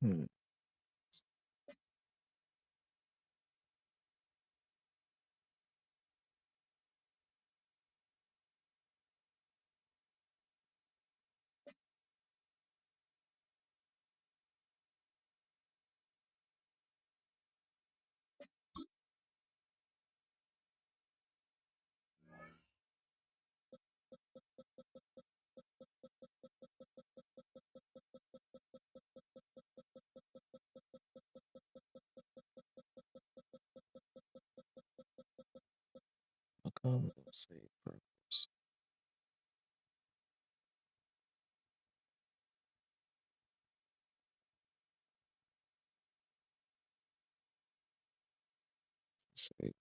Hmm. I'll come and save purpose. Save.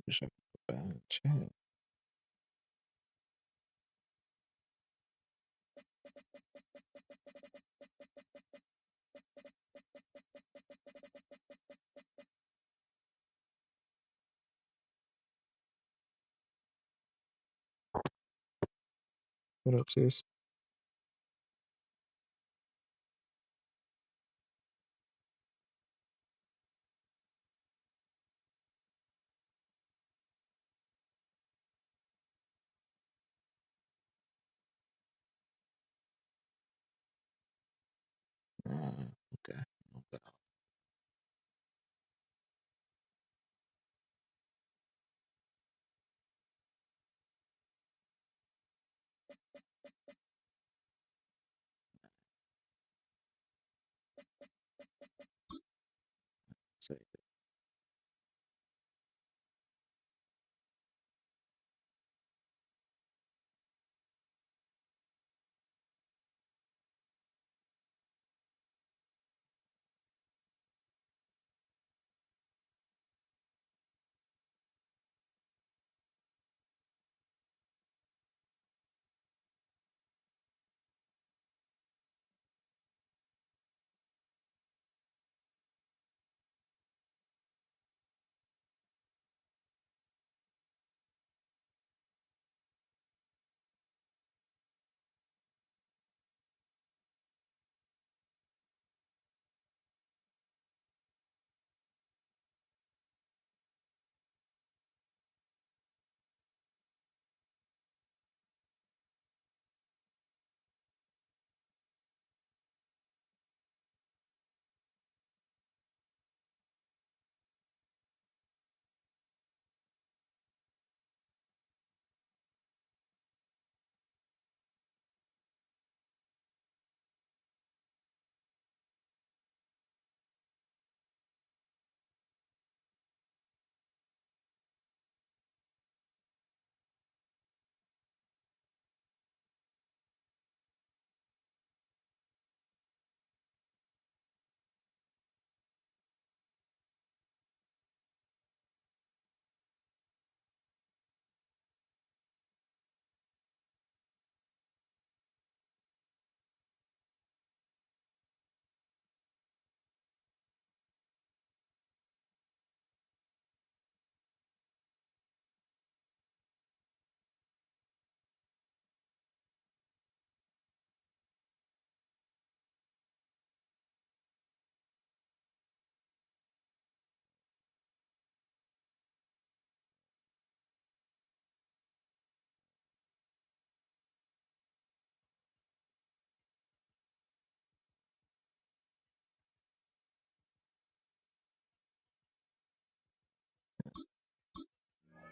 Wish I could go back and chat. What up, sis? Okay. Okay. Save it.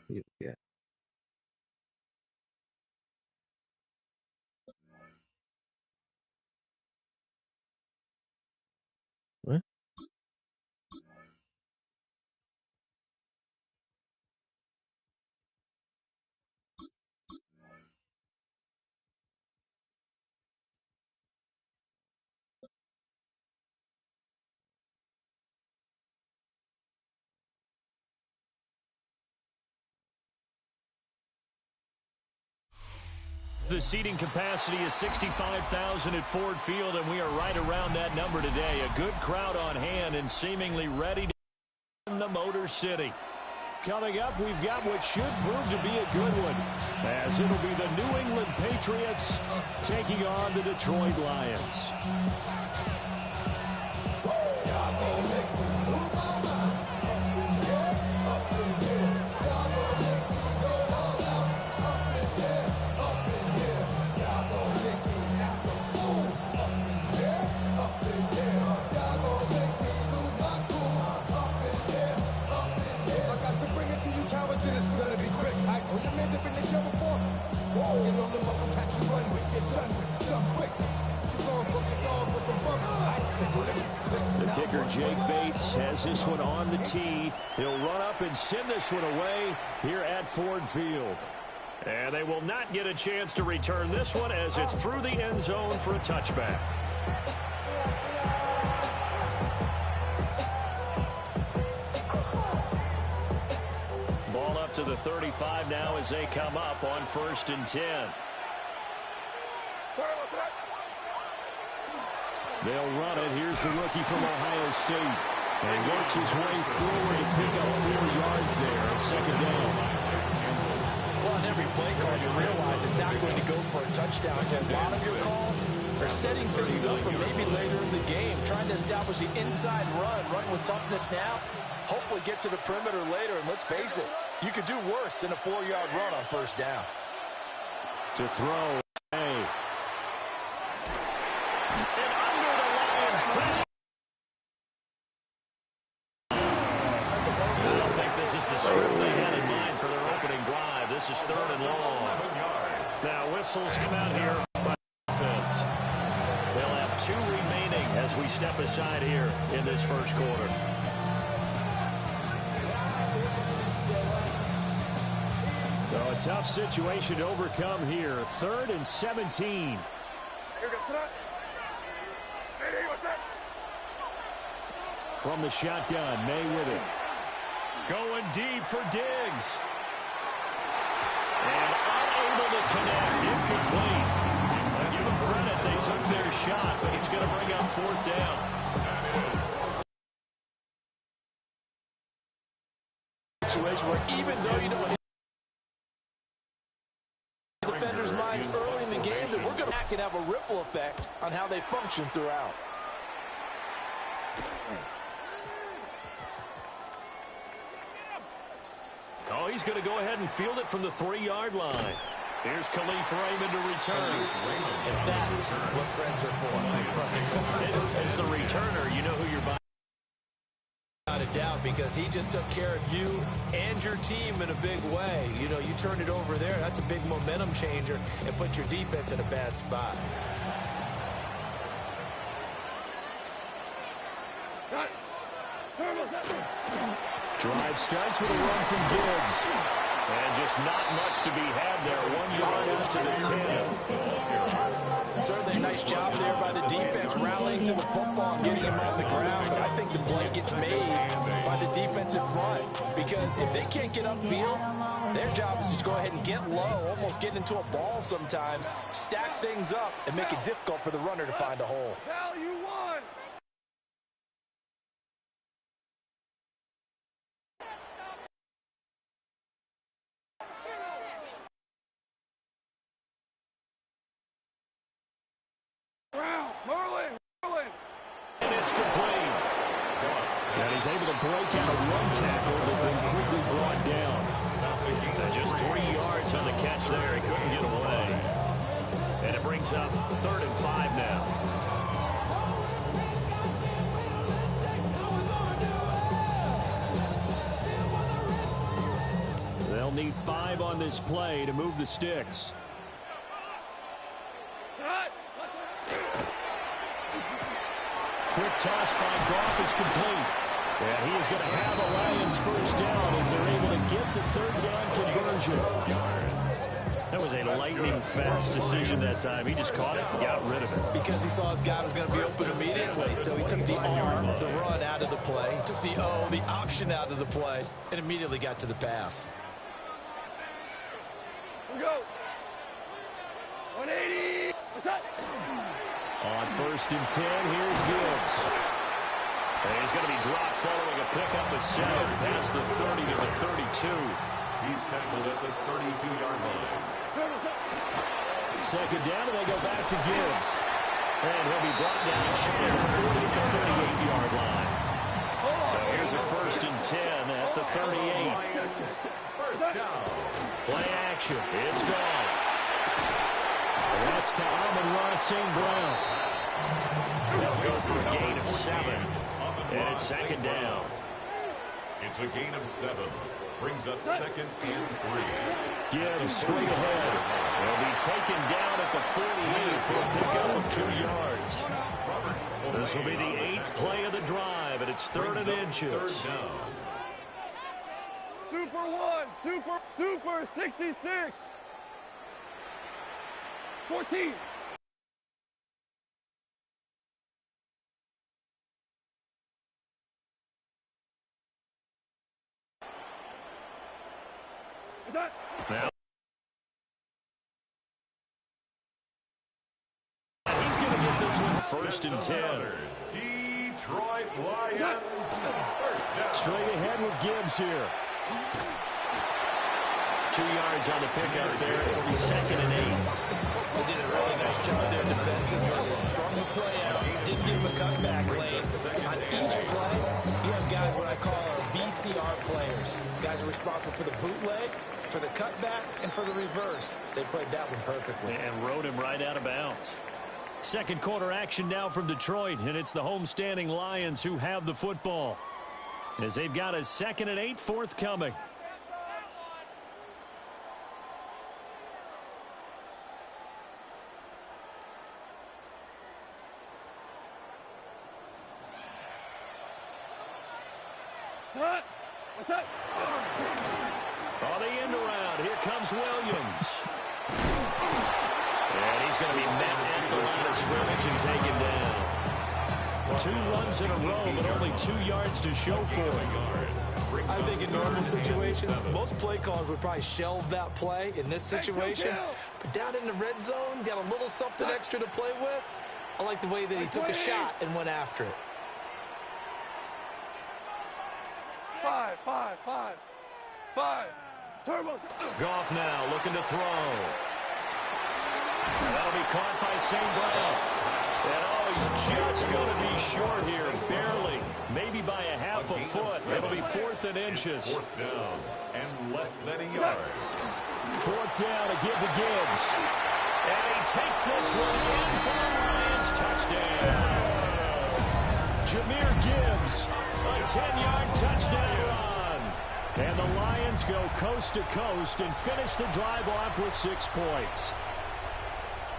Yeah. What? The seating capacity is 65,000 at Ford Field, and we are right around that number today. A good crowd on hand and seemingly ready to in the Motor City. Coming up, we've got what should prove to be a good one, as it'll be the New England Patriots taking on the Detroit Lions. The kicker, Jake Bates, has this one on the tee. He'll run up and send this one away here at Ford Field. And they will not get a chance to return this one as it's through the end zone for a touchback. Ball up to the 35 now as they come up on 1st and 10. They'll run it. Here's the rookie from Ohio State. And he works his way forward to pick up 4 yards there on 2nd down. Well, on every play call, you realize it's not going to go for a touchdown. So a lot of your calls are setting things up for maybe later in the game, trying to establish the inside run with toughness now, hopefully get to the perimeter later. And let's face it, you could do worse than a 4-yard run on 1st down. To throw. Hey. And under the Lions' pressure. I don't think this is the script they had in mind for their opening drive. This is 3rd and long. Now whistles come out here by defense. They'll have 2 remaining as we step aside here in this 1st quarter. So a tough situation to overcome here. 3rd and 17. From the shotgun, May with it. Going deep for Diggs. And unable to connect. Incomplete. I'll give them credit. They took their shot, but it's going to bring up 4th down. Situation where even though you know defenders' minds early in the game, that we're going to back and have a ripple effect on how they function throughout. Oh, he's going to go ahead and field it from the 3-yard line. Here's Khalif Raymond to return. And that's what friends are for. As the returner, you know who you're buying. Without a doubt, because he just took care of you and your team in a big way. You know, you turned it over there. That's a big momentum changer and put your defense in a bad spot. Drive starts with a run from Gibbs. And just not much to be had there. 1 yard into the 10. Certainly a nice job there by the defense, rallying to the football and getting him off the ground. But I think the play gets made by the defensive front, because if they can't get upfield, their job is to go ahead and get low, almost get into a ball sometimes, stack things up, and make it difficult for the runner to find a hole. And it's complete. And he's able to break out a run tackle, but then quickly brought down. And just 3 yards on the catch there. He couldn't get away. And it brings up 3rd and 5 now. They'll need 5 on this play to move the sticks. Quick toss by Goff is complete. And he is going to have a Lions first down as they're able to get the third down conversion. That was a lightning-fast decision that time. He just caught it and got rid of it. Because he saw his guy was going to be open immediately. So he took the R, the run, out of the play. He took the O, the option, out of the play, and immediately got to the pass. Here we go. 180. What's up? On 1st and 10, here's Gibbs. And he's going to be dropped following a pickup of 7 past the 30 to the 32. He's tackled at the 32-yard line. Second down, and they go back to Gibbs. And he'll be brought down shy of the 40 to the 38-yard line. So here's a 1st and 10 at the 38. First down. Play action. It's gone. And that's to Amon-Ra St. Brown. They'll go for a gain of 7. And it's second down. It's a gain of 7. Brings up 2nd and 3. Gibbs straight ahead. Will be taken down at the 48 for a pickup of 2 yards. This will be the 8th play of the drive, and it's 3rd and inches. Super 1. Super 66. 14. Now, he's going to get this one 1st and 10. Detroit Lions. First down. Straight ahead with Gibbs here. 2 yards on the pickup there. It'll be 2nd and 8. They did a really nice job there defensively. They strung the play out. Didn't give him a cutback lane. On each play, you have guys what I call our BCR players. Guys are responsible for the bootleg, for the cutback, and for the reverse. They played that one perfectly. And rode him right out of bounds. Second quarter action now from Detroit, and it's the homestanding Lions who have the football, as they've got a 2nd and 8 forthcoming. What's up? On the end around, here comes Williams. And he's going to be met at the line of scrimmage and taken down. 2 runs in a row, but only 2 yards to show for it. I think in normal situations, most play callers would probably shelve that play in this situation. But down in the red zone, got a little something extra to play with. I like the way that he took a shot and went after it. 5. Turbo. Goff now looking to throw. That'll be caught by St. Brown. And he's just going to be short here, barely. Maybe by a half a foot. It'll be 4th and inches. 4th down and less than a yard. 4th down to give to Gibbs. And he takes this one in for the Lions touchdown. Jahmyr Gibbs, a 10-yard touchdown run. And the Lions go coast to coast and finish the drive off with 6 points.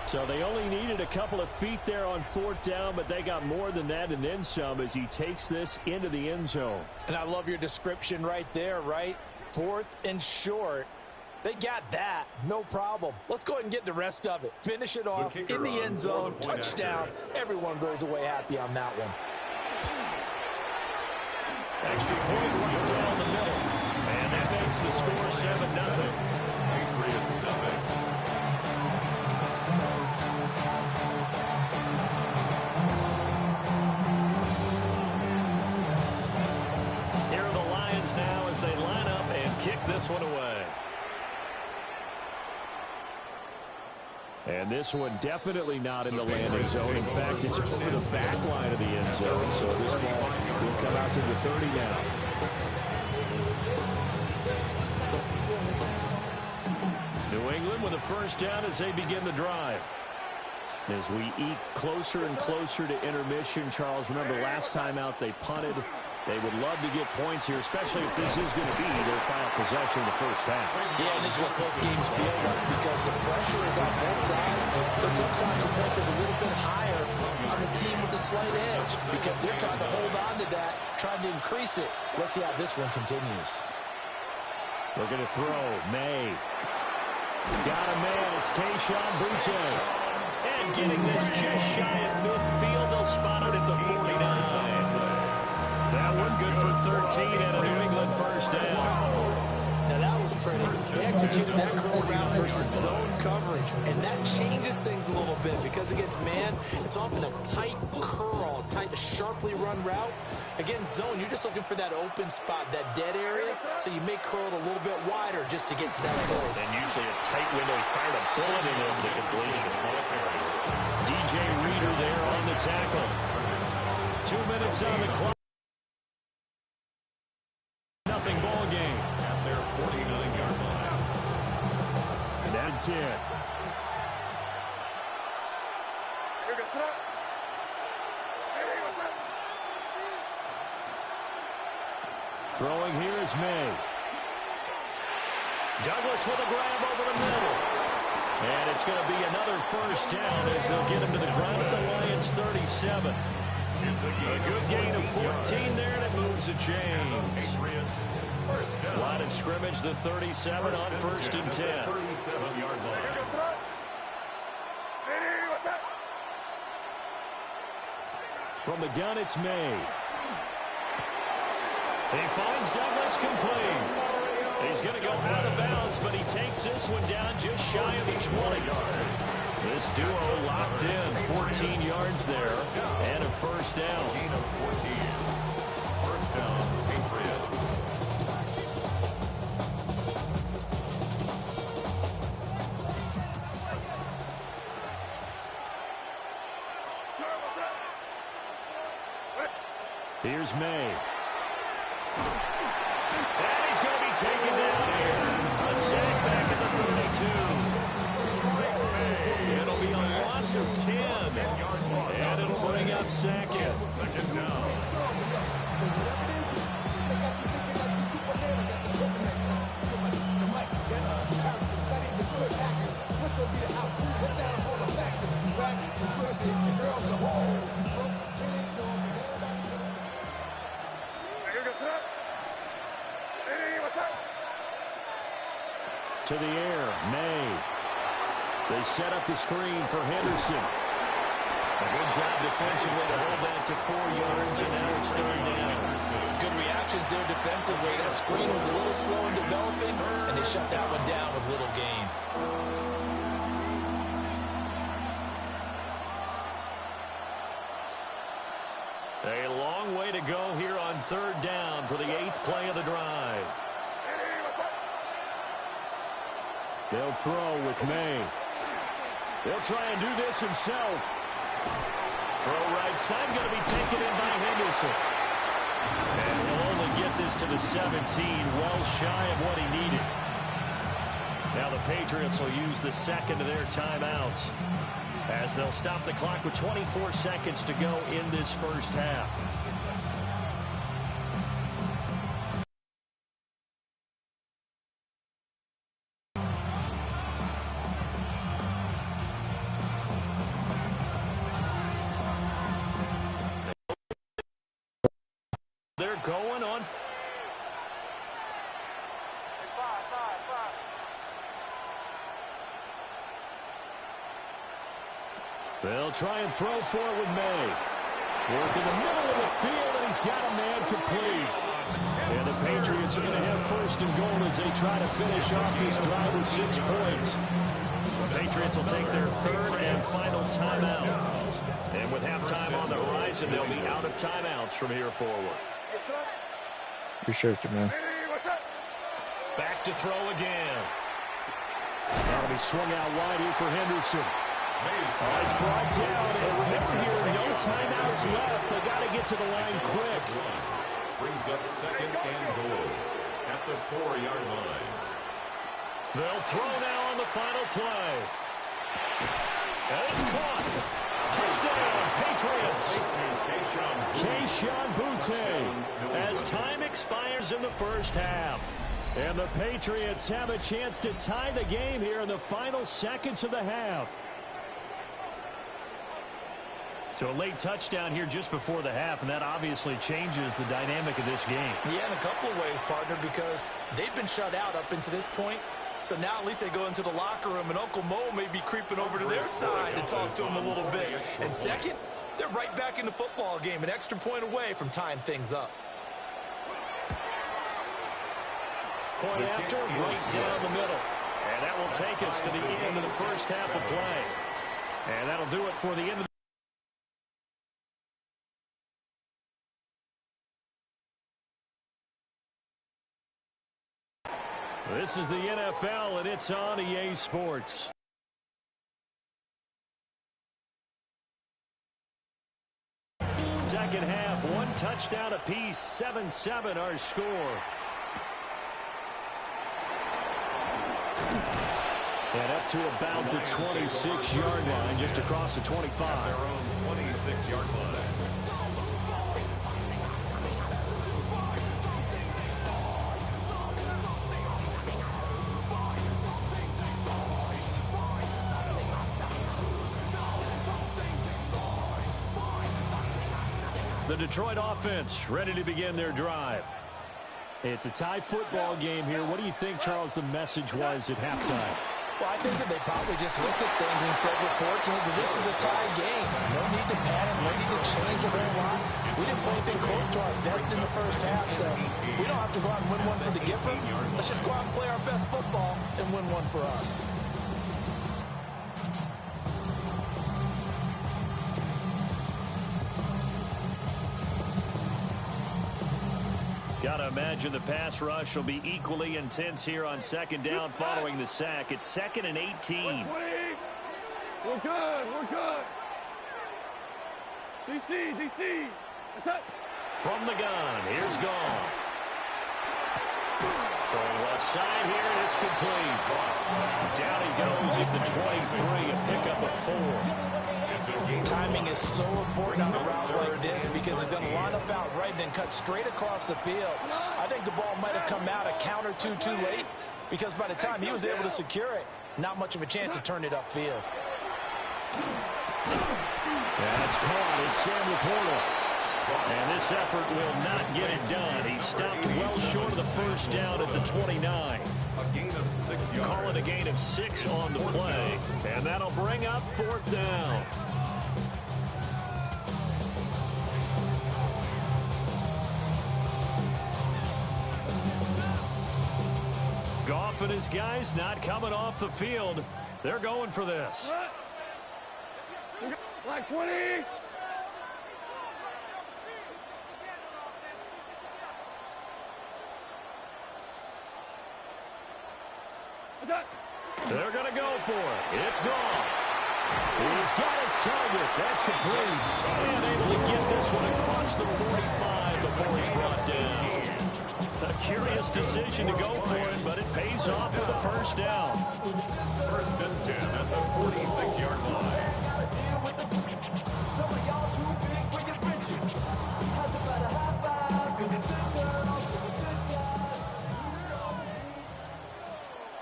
So they only needed a couple of feet there on 4th down, but they got more than that and then some as he takes this into the end zone. And I love your description right there, right? 4th and short. They got that. No problem. Let's go ahead and get the rest of it. Finish it off in the end zone. Touchdown. Everyone goes away happy on that one. Extra point right down the middle. And that makes the score 7-0. Patriots nothing. Here are the Lions now as they line up and kick this one away. And this one definitely not in the landing zone. In fact, it's over the back line of the end zone. So this ball will come out to the 30 now. New England with a first down as they begin the drive. As we eke closer and closer to intermission, Charles, remember last time out they punted They would love to get points here, especially if this is going to be their final possession of the first half. Yeah, and this is what close games feel like because the pressure is on both sides, but sometimes the pressure is a little bit higher on the team with the slight edge because they're trying to hold on to that, trying to increase it. Let's see how this one continues. We're going to throw. May. Got a man. It's Keyshawn Butte. And getting this just shy of midfield. They'll spot it at the 49. That one good for 13 and a New England first down. Now that was pretty. They executed that curl route versus zone coverage, and that changes things a little bit because against man, it's often a tight curl, tight, sharply run route. Against zone, you're just looking for that open spot, that dead area, so you may curl it a little bit wider just to get to that place. And usually a tight window. He fired a bullet in over the completion. DJ Reader there on the tackle. 2 minutes on the clock. Nothing ball game. At their 49-yard line. Down 10. Throwing here is May. Douglas with a grab over the middle. And it's going to be another first down as they'll get him to the ground at the Lions' 37. A good gain of 14 there, and it moves the chains. Line of scrimmage, the 37 on 1st and 10. 37-yard line. From the gun, it's May. He finds Douglas complete. He's going to go out of bounds, but he takes this one down just shy of the 20. This duo locked in, 14 yards there, and a first down. Gain of 14. First down, Patriots. Here's May. And he's going to be taken down here. A sack back at the 32. It'll be a loss of 10. And it'll bring up Sackett. Second down. To the air, May. They set up the screen for Henderson. A good job defensively to hold that to 4 yards, and now it's 3rd down. Good reactions there defensively. That screen was a little slow in developing, and they shut that one down with little gain. A long way to go here on 3rd down for the 8th play of the drive. They'll throw with May. They'll try and do this himself. Throw right side, going to be taken in by Henderson. And he'll only get this to the 17, well shy of what he needed. Now the Patriots will use the second of their timeouts as they'll stop the clock with 24 seconds to go in this first half. They're going on. They'll try and throw for it with May. Work in the middle of the field, and he's got a man complete. And the Patriots are going to have 1st and goal as they try to finish off this drive with 6 points. The Patriots will take their 3rd and final timeout. And with halftime on the horizon, they'll be out of timeouts from here forward. Appreciate you, man. Back to throw again. That'll be swung out wide here for Henderson. It's brought down, and remember here, no timeouts left. They got to get to the line quick. Brings up 2nd and goal at the 4-yard line. They'll throw now on the final play. And it's caught. Touchdown, Patriots. Keyshawn Boutte as time expires in the first half. And the Patriots have a chance to tie the game here in the final seconds of the half. So a late touchdown here just before the half, and that obviously changes the dynamic of this game. Yeah, in a couple of ways, partner, because they've been shut out up until this point. So now at least they go into the locker room, and Uncle Mo may be creeping over to their side to talk to him a little bit. And second, they're right back in the football game, an extra point away from tying things up. Point after, right down the middle. And that will take us to the end of the first half of play. And that'll do it for the end of This is the NFL, and it's on EA Sports. Second half, one touchdown apiece, 7-7 our score. And up to about the 26-yard line, just across the 25. Their own 26-yard line. The Detroit offense ready to begin their drive. It's a tie football game here. What do you think, Charles, the message was at halftime? Well, I think that they probably just looked at things and said, we're fortunate that this is a tie game. No need to panic, no need to change a whole lot. We didn't play anything close to our best in the first half, so we don't have to go out and win one for the Gipper. Let's just go out and play our best football and win one for us. Got to imagine the pass rush will be equally intense here on second down following the sack. It's 2nd and 18. We're good. We're good. DC. That's it. From the gun, here's Goff. Throwing left side here, and it's complete. Down he goes at the 23, a pickup of 4. Timing is so important on a route like this because he's going to line up out right and then cut straight across the field. I think the ball might have come out a count or two too late because by the time he was able to secure it, not much of a chance to turn it upfield. That's caught. It's Sam Laporta. And this effort will not get it done. He stopped well short of the first down at the 29. A gain of 6 yards. Call it a gain of 6 on the play. And that'll bring up 4th down. Goff and his guys not coming off the field. They're going for this. Like 20. They're going to go for it. It's Goff. He's got his target. That's complete. And able to get this one across the 45 before he's brought down. A curious decision to go for it, but it pays off for the first down. 1st and 10 at the 46-yard line.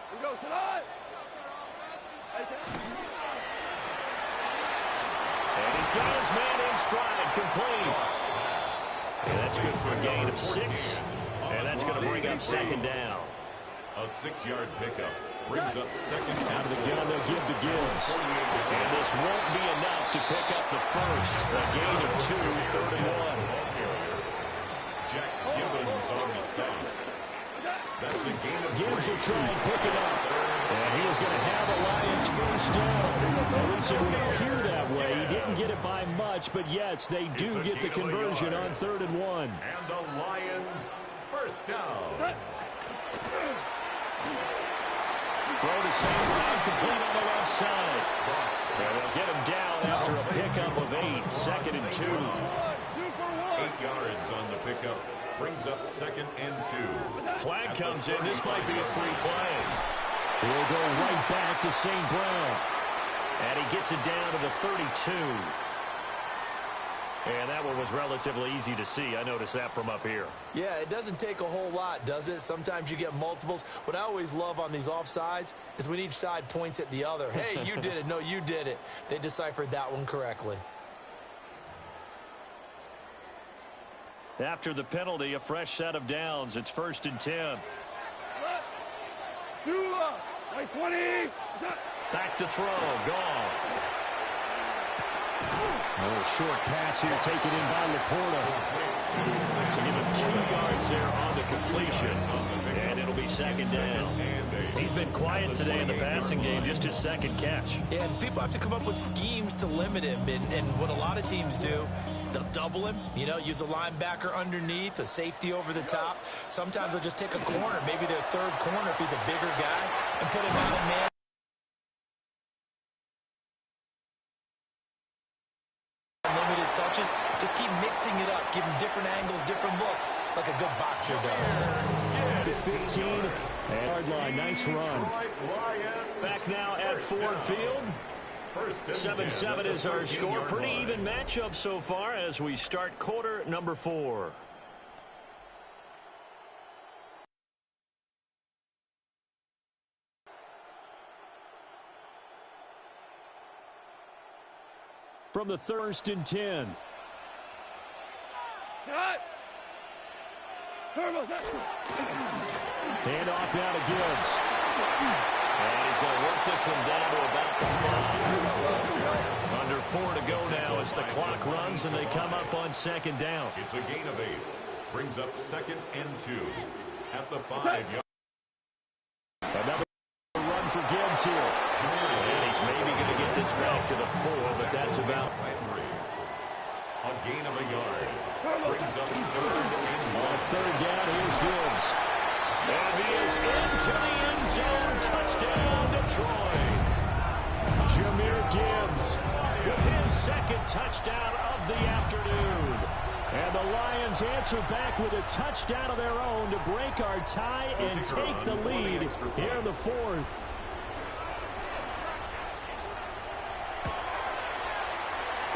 We go tonight. And he's got his man in stride, complete. And that's good for a gain of 6. And that's going to bring up 2nd down. A 6-yard pickup brings up 2nd. Out of the gun, they'll give to Gibbs. And this won't be enough to pick up the first. A gain of 2, 3rd and 1. Jack Gibbons on the stop. That's a gain of 3. Gibbs will try and pick it up. And he is going to have a Lions first down. At least it would appear that way. He didn't get it by much, but yes, they do get the conversion on 3rd and 1. And the Lions first down. Throw to St. Brown, complete on the left side. And they'll get him down after a pickup of 8, 2nd and 2. 8 yards on the pickup. Brings up 2nd and 2. Flag comes in. This might be a free play. He'll go right back to St. Brown. And he gets it down to the 32. And that one was relatively easy to see. I noticed that from up here. Yeah, it doesn't take a whole lot, does it? Sometimes you get multiples. What I always love on these offsides is when each side points at the other. Hey, you did it. No, you did it. They deciphered that one correctly. After the penalty, a fresh set of downs. It's 1st and 10. Like 20. Back to throw. Gone. Oh, short pass here taken in by Laporta. So give him 2 yards there on the completion. And it'll be 2nd down. He's been quiet today in the passing game, just his 2nd catch. Yeah, and people have to come up with schemes to limit him. And what a lot of teams do, they'll double him, use a linebacker underneath, a safety over the top. Sometimes they'll just take a corner, maybe their 3rd corner if he's a bigger guy, and put him out of man. Limit his touches. Just keep mixing it up. Give him different angles, different looks, like a good boxer does. 15, yard line. Nice run. Back now at Ford Field. 7-7 is our score. Pretty even matchup so far as we start quarter number 4. From the 1st and 10. Cut. Turbo set. Hand off now to Gibbs. And he's going to work this one down to about the 5. Under 4 to go now as the clock runs and they come up on 2nd down. It's a gain of 8. Brings up 2nd and 2. At the 5-yard. Another run for Gibbs here. And he's maybe going to get this back to the 4, but that's about a gain of 1 yard. Brings up 3rd and 1. On 3rd down, here's Gibbs. And he is into the end zone. Touchdown, Detroit. Jahmyr Gibbs with his 2nd touchdown of the afternoon. And the Lions answer back with a touchdown of their own to break our tie and take the lead here in the 4th.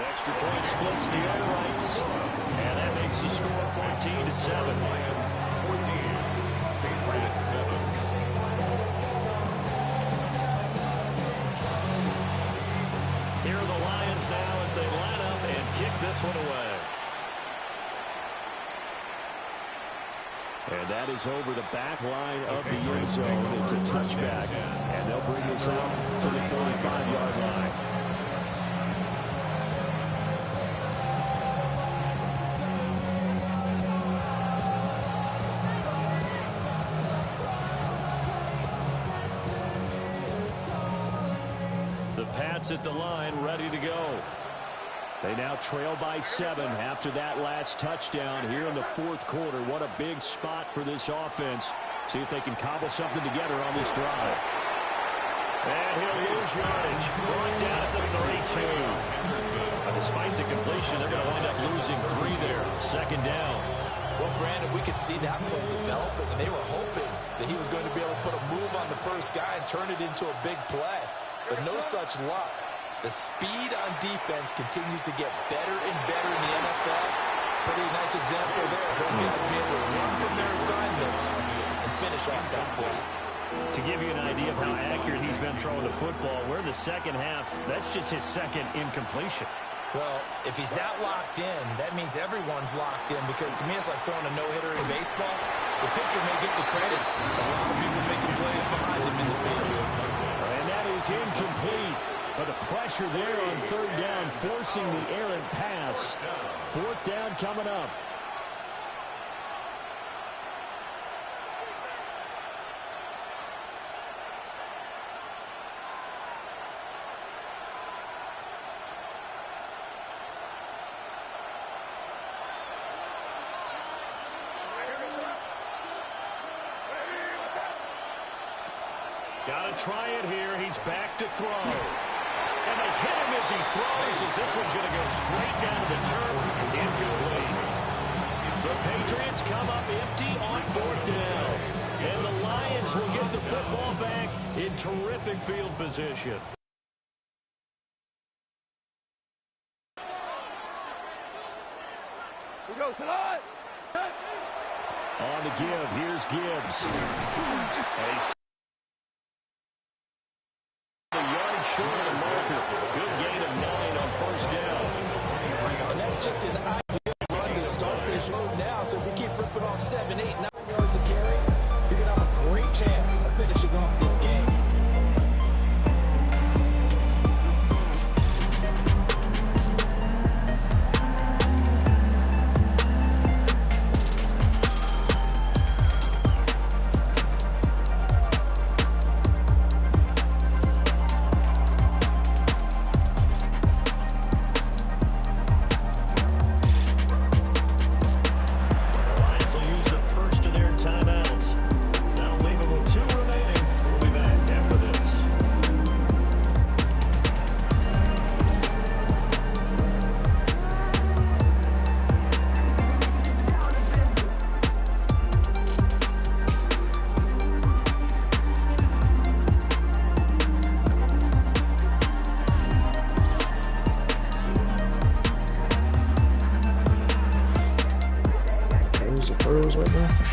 Extra point splits the uprights. And that makes the score 14-7. Lions 14. Patriots 7. Here are the Lions now as they line up and kick this one away. And that is over the back line of the end zone. It's a touchback. And they'll bring this out to the 45-yard line. The Pats at the line, ready to go. They now trail by 7 after that last touchdown here in the 4th quarter. What a big spot for this offense. See if they can cobble something together on this drive. And he'll lose yardage. Brought down at the 32. Despite the completion, they're going to wind up losing 3 there. 2nd down. Well, Brandon, we could see that play developing, and they were hoping that he was going to be able to put a move on the first guy and turn it into a big play. But no such luck. The speed on defense continues to get better and better in the NFL. Pretty nice example there. Those guys be able to run from their assignments and finish off that play. To give you an idea of how accurate he's been throwing the football, we're in the 2nd half. That's just his 2nd incompletion. Well, if he's that locked in, that means everyone's locked in, because to me it's like throwing a no-hitter in baseball. The pitcher may get the credit, but a lot of people making plays behind him in the field. And that is incomplete. But the pressure there on 3rd down, forcing the errant pass. 4th down coming up. Got to try it here. He's back to throw. And they hit him as he throws, as this one's going to go straight down to the turf. Incomplete. The Patriots come up empty on 4th down. And the Lions will get the football back in terrific field position. We go tonight. On the give, here's Gibbs. And he's a yard short of the marker. Good gain of 9 on first down. And that's just an ideal run to start this road now. So if we keep ripping off 7, 8, 9 yards of carry, you're going to have a great chance of finishing off this game. Right now.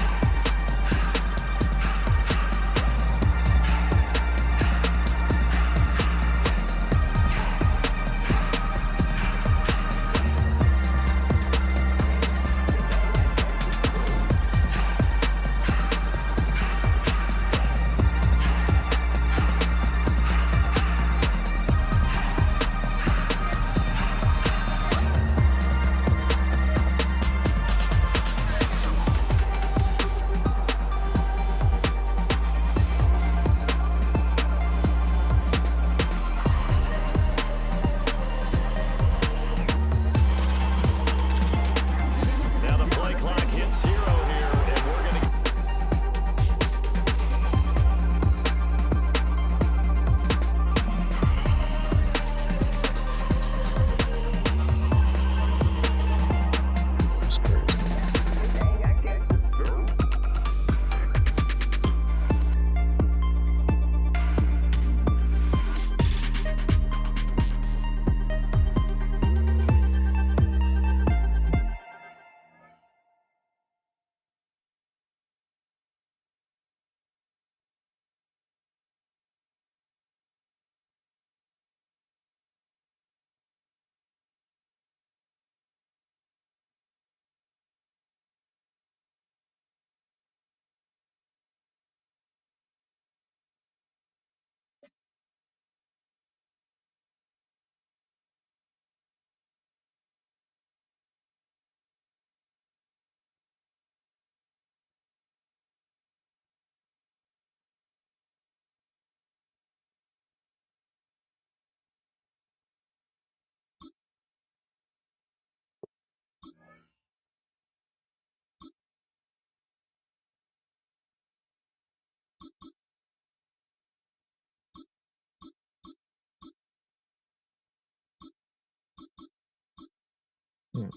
Hmm.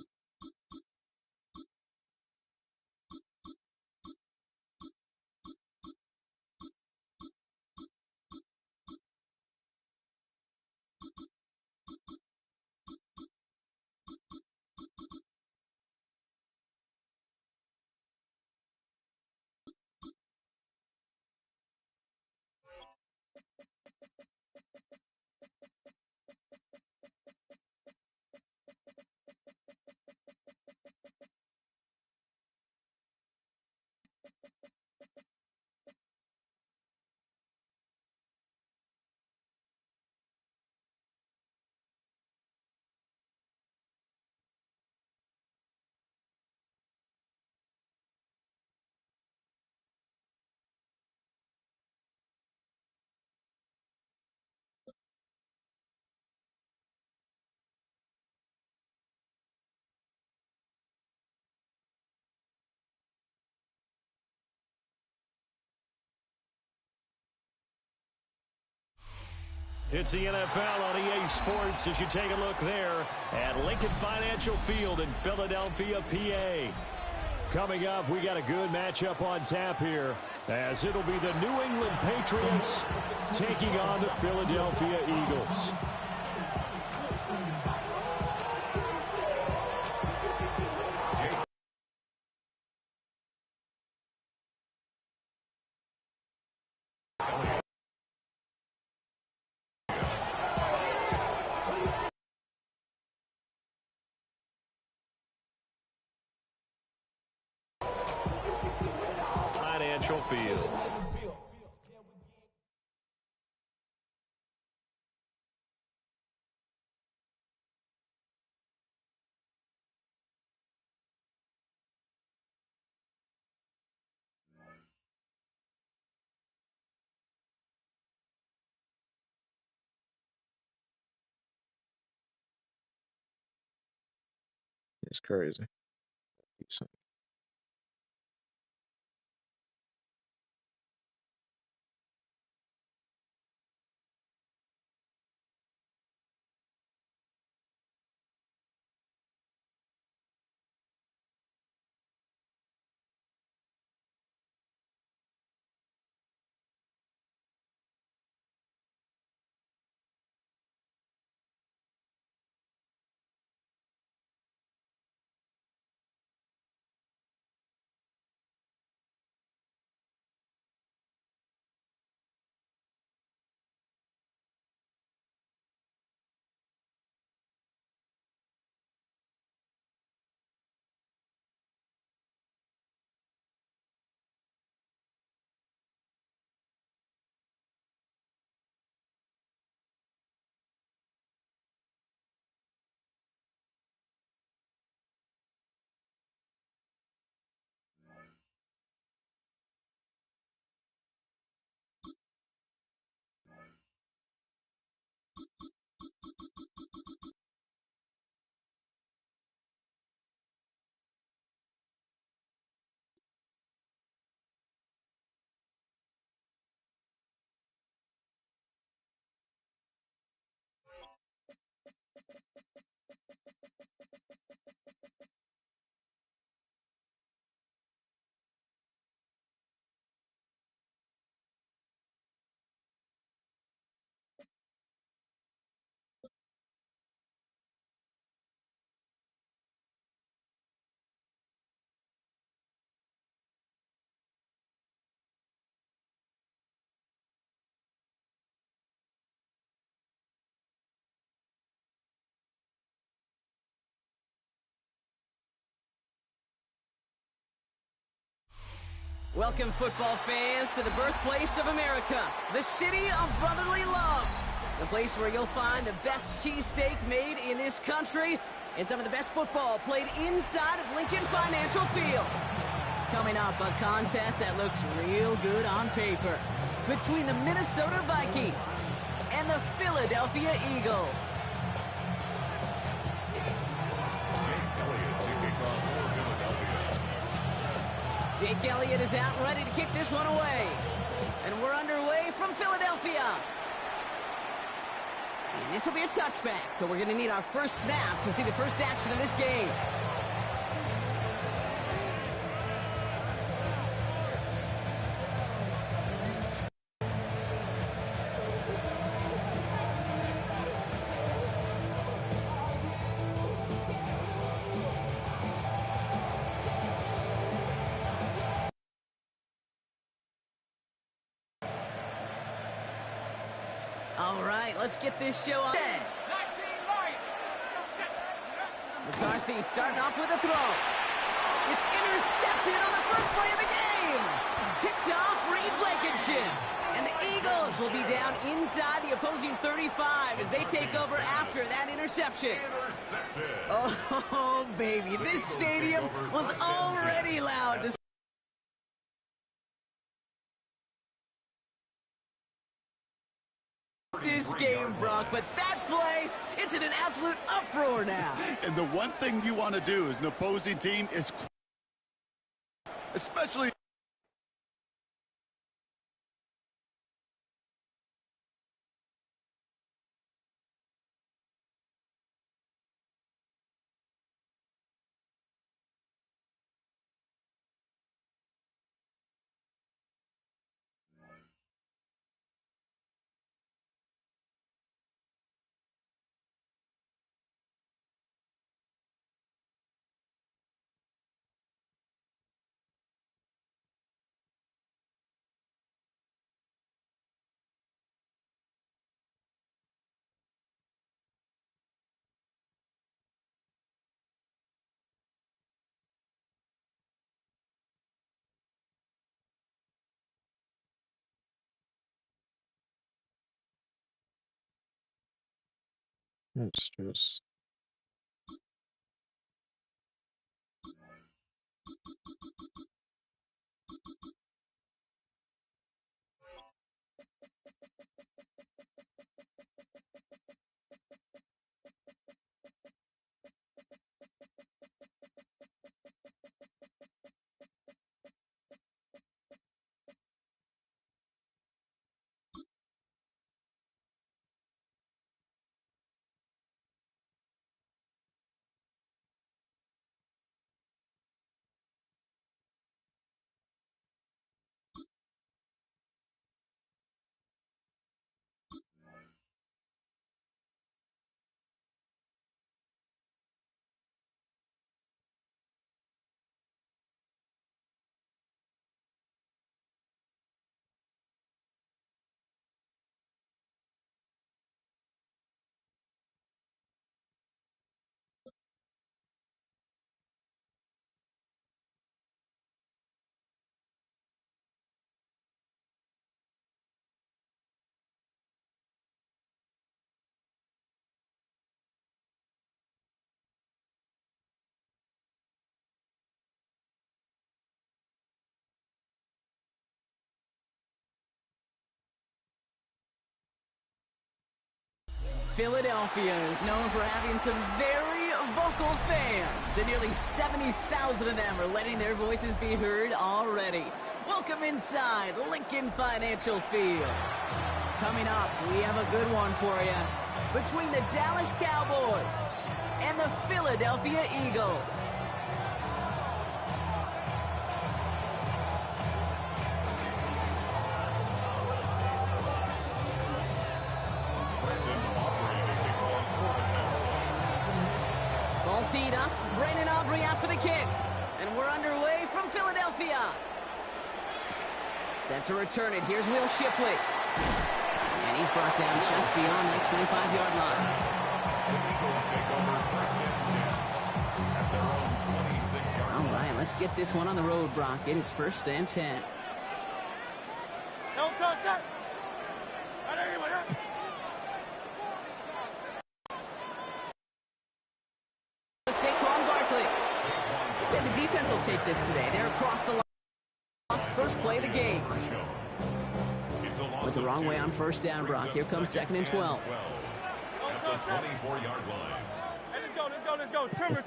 It's the NFL on EA Sports as you take a look there at Lincoln Financial Field in Philadelphia, PA. Coming up, we got a good matchup on tap here as it'll be the New England Patriots taking on the Philadelphia Eagles. Financial Field. It's crazy. Welcome, football fans, to the birthplace of America, the city of brotherly love, the place where you'll find the best cheesesteak made in this country and some of the best football played inside of Lincoln Financial Field. Coming up, a contest that looks real good on paper between the Minnesota Vikings and the Philadelphia Eagles. Jake Elliott is out ready to kick this one away. And we're underway from Philadelphia. And this will be a touchback, so we're going to need our first snap to see the first action of this game. All right, let's get this show on. McCarthy starting off with a throw. It's intercepted on the first play of the game. Picked off Reed Blankenship. And the Eagles will be down inside the opposing 35 as they take over after that interception. Oh, baby, this stadium was already loud to this game, Brock, but that play, it's in an absolute uproar now. And the one thing you want to do as an opposing team is, especially It's just Philadelphia is known for having some very vocal fans, and nearly 70,000 of them are letting their voices be heard already. Welcome inside Lincoln Financial Field. Coming up, we have a good one for you between the Dallas Cowboys and the Philadelphia Eagles. Ball teed up, Brandon Aubrey out for the kick, and we're underway from Philadelphia. Set to return it, here's Will Shipley. And he's brought down just beyond that 25-yard line. The Eagles take over first and 10 at their own 26-yard line. All right, let's get this one on the road, Brock. It is first and 10. Don't touch that. Right there, you went. Saquon Barkley. I'd say the defense will take this today. They're across the line. Lost first play of the game. With the wrong way on first down, Brock. Here comes second and 12. At the 24-yard line. Hey, let's go. Trimmer.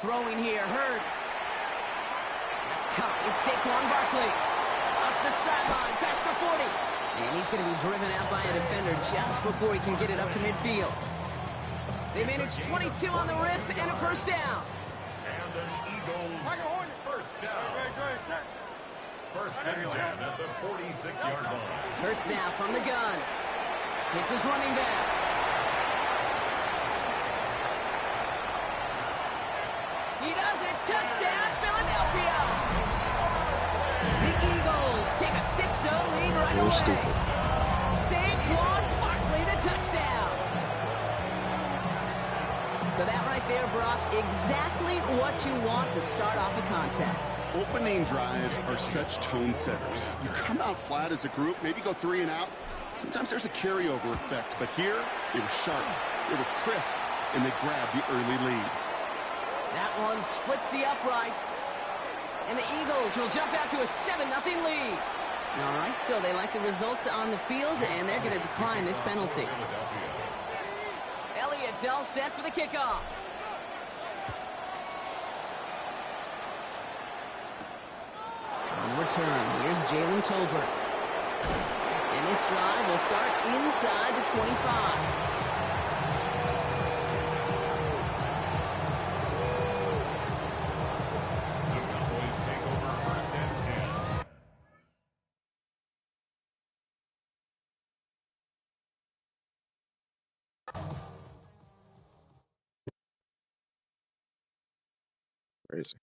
Throwing here, Hurts. That's caught. It's Saquon Barkley. Up the sideline, past the 40. And he's going to be driven out by a defender just before he can get it up to midfield. They managed 22 on the rip and a first down. And an Eagles first down. First and 10 at the 46-yard line. Hurts now from the gun. Hits his running back. He does it. Touchdown, Philadelphia. The Eagles take a 6-0 lead right away. Saquon Barkley, the touchdown. So that right there, Brock, exactly what you want to start off a contest. Opening drives are such tone setters. You come out flat as a group, maybe go 3 and out. Sometimes there's a carryover effect, but here, they were sharp, they were crisp, and they grabbed the early lead. That one splits the uprights. And the Eagles will jump out to a 7-0 lead. All right, so they like the results on the field, and they're going to decline this penalty. Elliott's all set for the kickoff. On the return, here's Jalen Tolbert. And this drive will start inside the 25. crazy.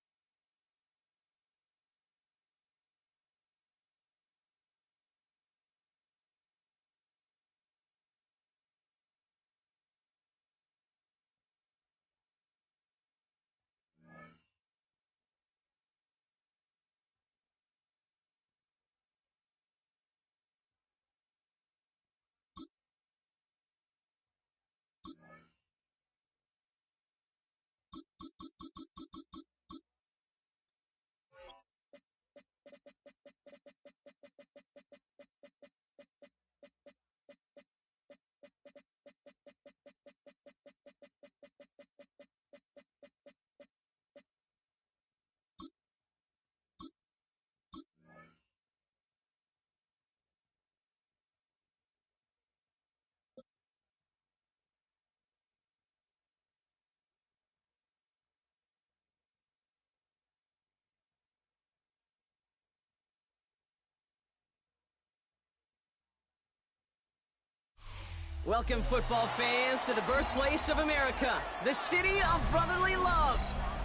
Welcome, football fans, to the birthplace of America, the city of brotherly love.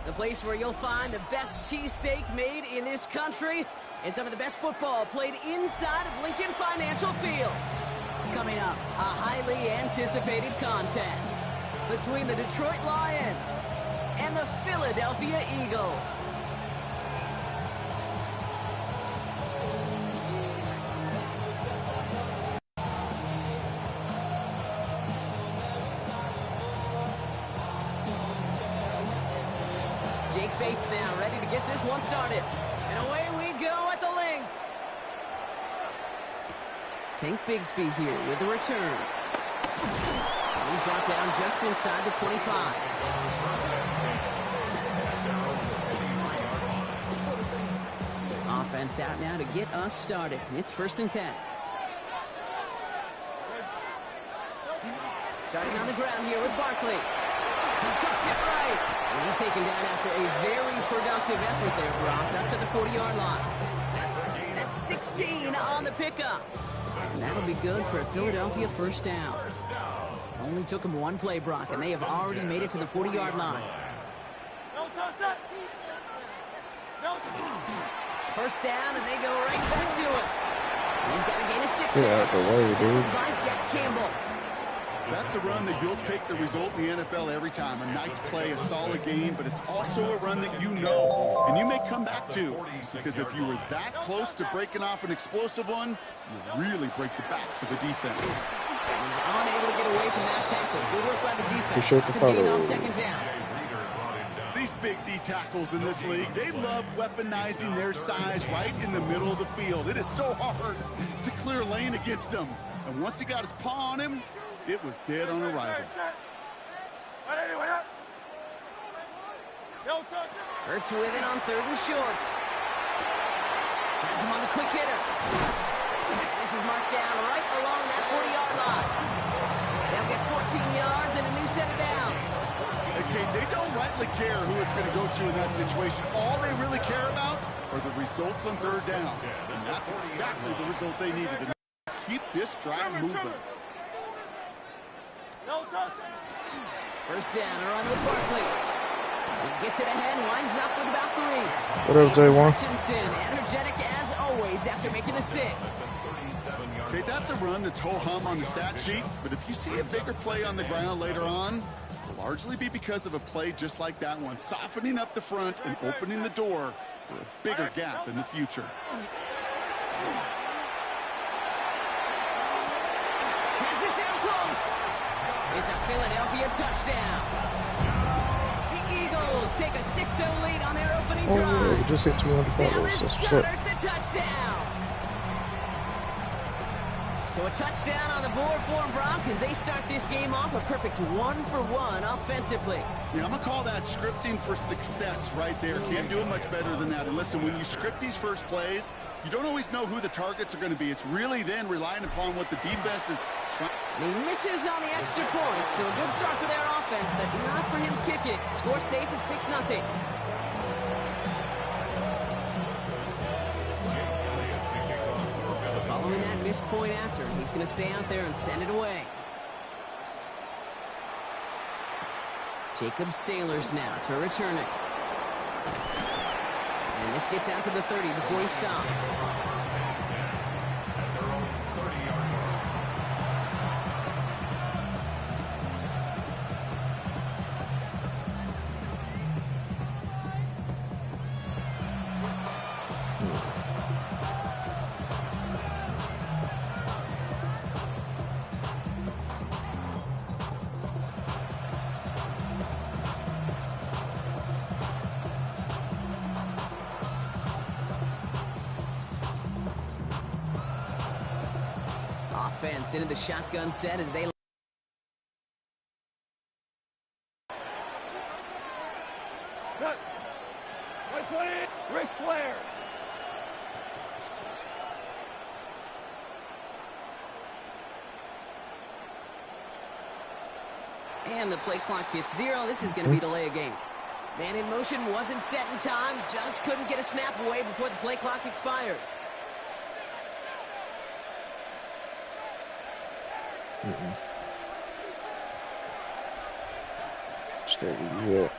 The place where you'll find the best cheesesteak made in this country and some of the best football played inside of Lincoln Financial Field. Coming up, a highly anticipated contest between the Detroit Lions and the Philadelphia Eagles. Jake Bates now ready to get this one started. And away we go at the link. Tank Bigsby here with the return. And he's brought down just inside the 25. Offense out now to get us started. It's 1st and 10. Starting on the ground here with Barkley. He cuts it right. And he's taken down after a very productive effort there, Brock, up to the 40-yard line. That's 16 on the pickup. And that'll be good for a Philadelphia 1st down. Only took him one play, Brock, and they have already made it to the 40-yard line. First down, and they go right back to it. He's got to gain a 6 there. Get out the way, dude. By Jack Campbell. That's a run that you'll take the result in the NFL every time. A nice play, a solid game, but it's also a run that you know, and you may come back to. Because if you were that close to breaking off an explosive one, you really break the backs of the defense. He's unable to get away from that tackle. Good work by the defense. Appreciate the Gain follow. on 2nd down. These big D tackles in this league, they love weaponizing their size right in the middle of the field. It is so hard to clear lane against them. And once he got his paw on him, it was dead on arrival. Hurts with it on 3rd and short. Has him on the quick hitter. And this is marked down right along that 40-yard line. They'll get 14 yards and a new set of downs. Okay, they don't rightly care who it's going to go to in that situation. All they really care about are the results on 3rd down. And that's exactly the result they needed to keep this drive moving. 1st down, a run with Barkley. He gets it ahead, winds up with about 3. What up, J1? Hutchinson, energetic as always after making the stick. Okay, that's a run that's ho-hum on the stat sheet, but if you see a bigger play on the ground later on, it'll largely be because of a play just like that one, softening up the front and opening the door for a bigger gap in the future. Has it down close. It's a Philadelphia touchdown. The Eagles take a 6-0 lead on their opening Oh, drive. yeah, we just hit 200 follows. Dallas That's what's Goedert up. the touchdown. So a touchdown on the board for them, Brock, as they start this game off a perfect 1-for-1 offensively. Yeah, I'm going to call that scripting for success right there. Can't do it much better than that. And listen, when you script these first plays, you don't always know who the targets are going to be. It's really then relying upon what the defense is trying. He misses on the extra point, so a good start for their offense, but not for him kicking. Score stays at 6-0. So following that missed point after, he's going to stay out there and send it away. Jacob Sailors now to return it. And this gets out to the 30 before he stops. Offense into the shotgun set as they... Ric Flair. And the play clock hits 0. This is going to be delay a game. Man in motion wasn't set in time. Just couldn't get a snap away before the play clock expired. Stay here.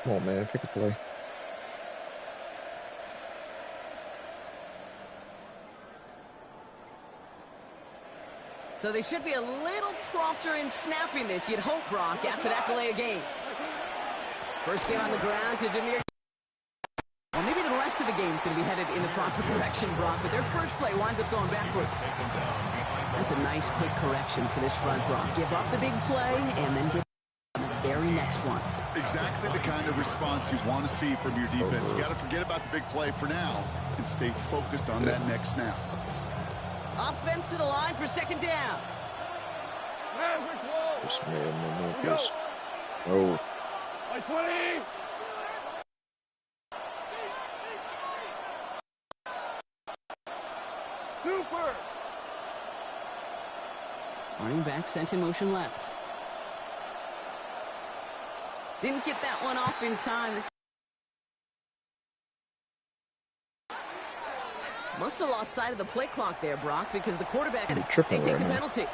Come on, man. Pick a play. So they should be a little prompter in snapping this, you'd hope, Brock, after that delay of game. First game on the ground to Jameer. Well, maybe the rest of the game's going to be headed in the proper direction, Brock, but their first play winds up going backwards. That's a nice, quick correction for this front, Brock. Give up the big play, and then get on the very next one. Exactly the kind of response you want to see from your defense. You got to forget about the big play for now and stay focused on that next snap. Offense to the line for second down. This man, Memphis. Oh. By 20. Super. Running back sent in motion left. Didn't get that one off in time. Must have lost sight of the play clock there, Brock, because the quarterback I'm tripping they take right the now. penalty.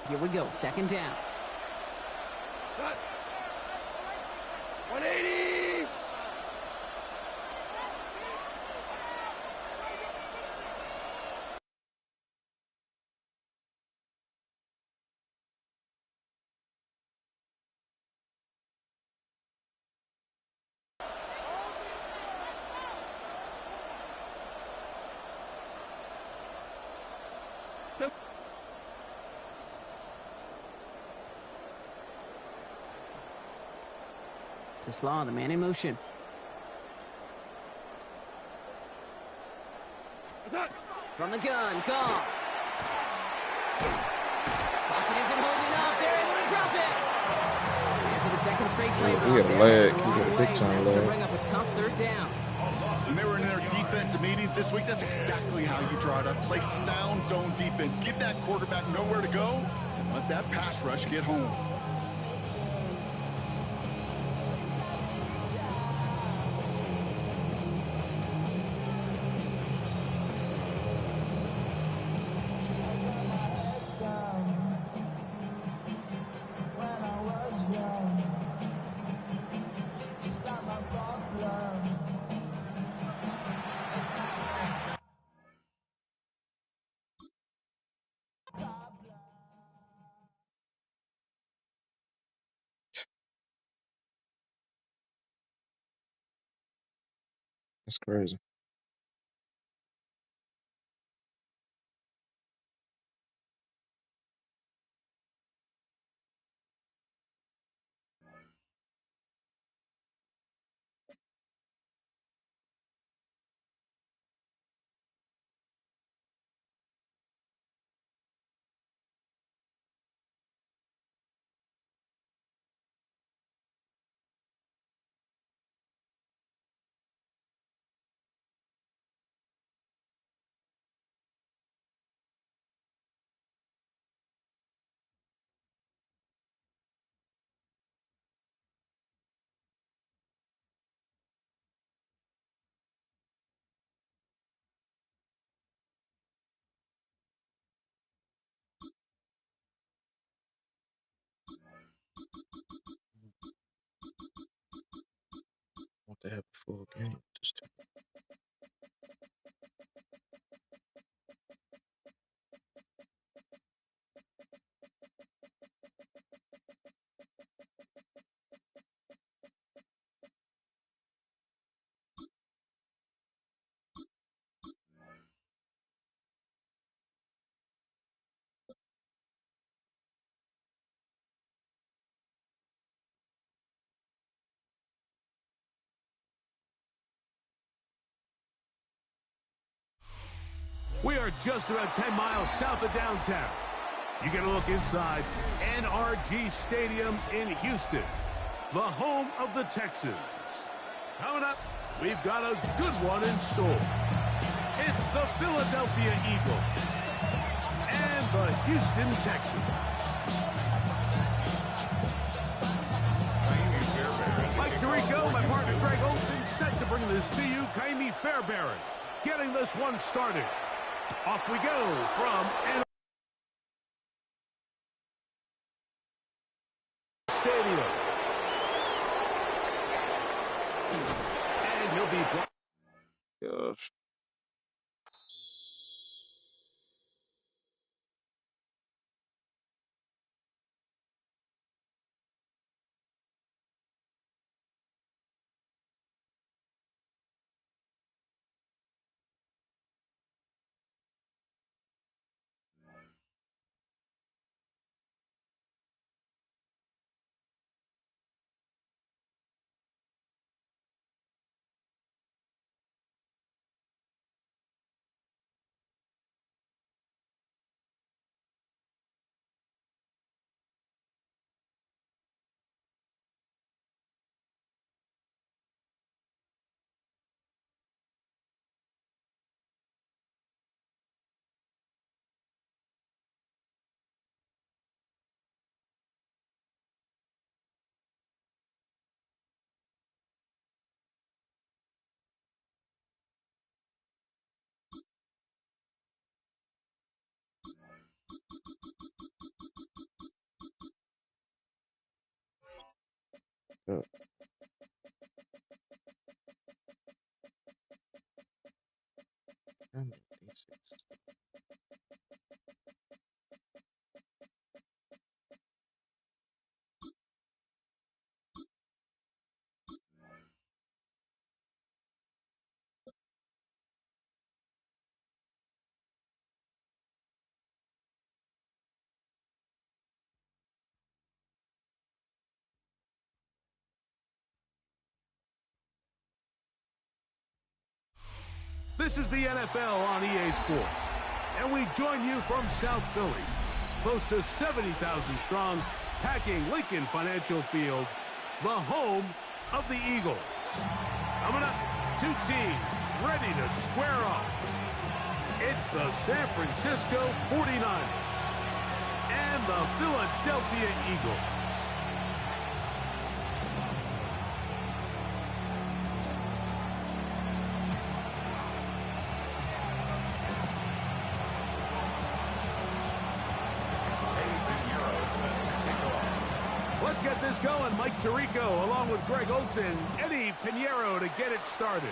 Here we go, second down. Cut. 180. To Slaw, the man in motion. From the gun, Goff. Pocket isn't holding up. They're able to drop it. And for the second straight play, He Brock, got a they're lag. the He wrong got a way. big time That's going to lag. bring up a tough third down. When they were in their defensive meetings this week, that's exactly how you draw it up. Play sound zone defense. Give that quarterback nowhere to go and let that pass rush get home. That's crazy. Want to have a full game. Just We are just about 10 miles south of downtown. You get a look inside NRG Stadium in Houston, the home of the Texans. Coming up, we've got a good one in store. It's the Philadelphia Eagles and the Houston Texans. Mike Tirico, my partner Greg Olsen, set to bring this to you. Kaimi Fairbairn getting this one started. Off we go from Stadium. And he'll be blocked. Gosh. Good. And D6. This is the NFL on EA Sports, and we join you from South Philly, close to 70,000 strong, packing Lincoln Financial Field, the home of the Eagles. Coming up, two teams ready to square off. It's the San Francisco 49ers and the Philadelphia Eagles. Let's get this going. Mike Tirico along with Greg Olsen, Eddie Pinheiro to get it started.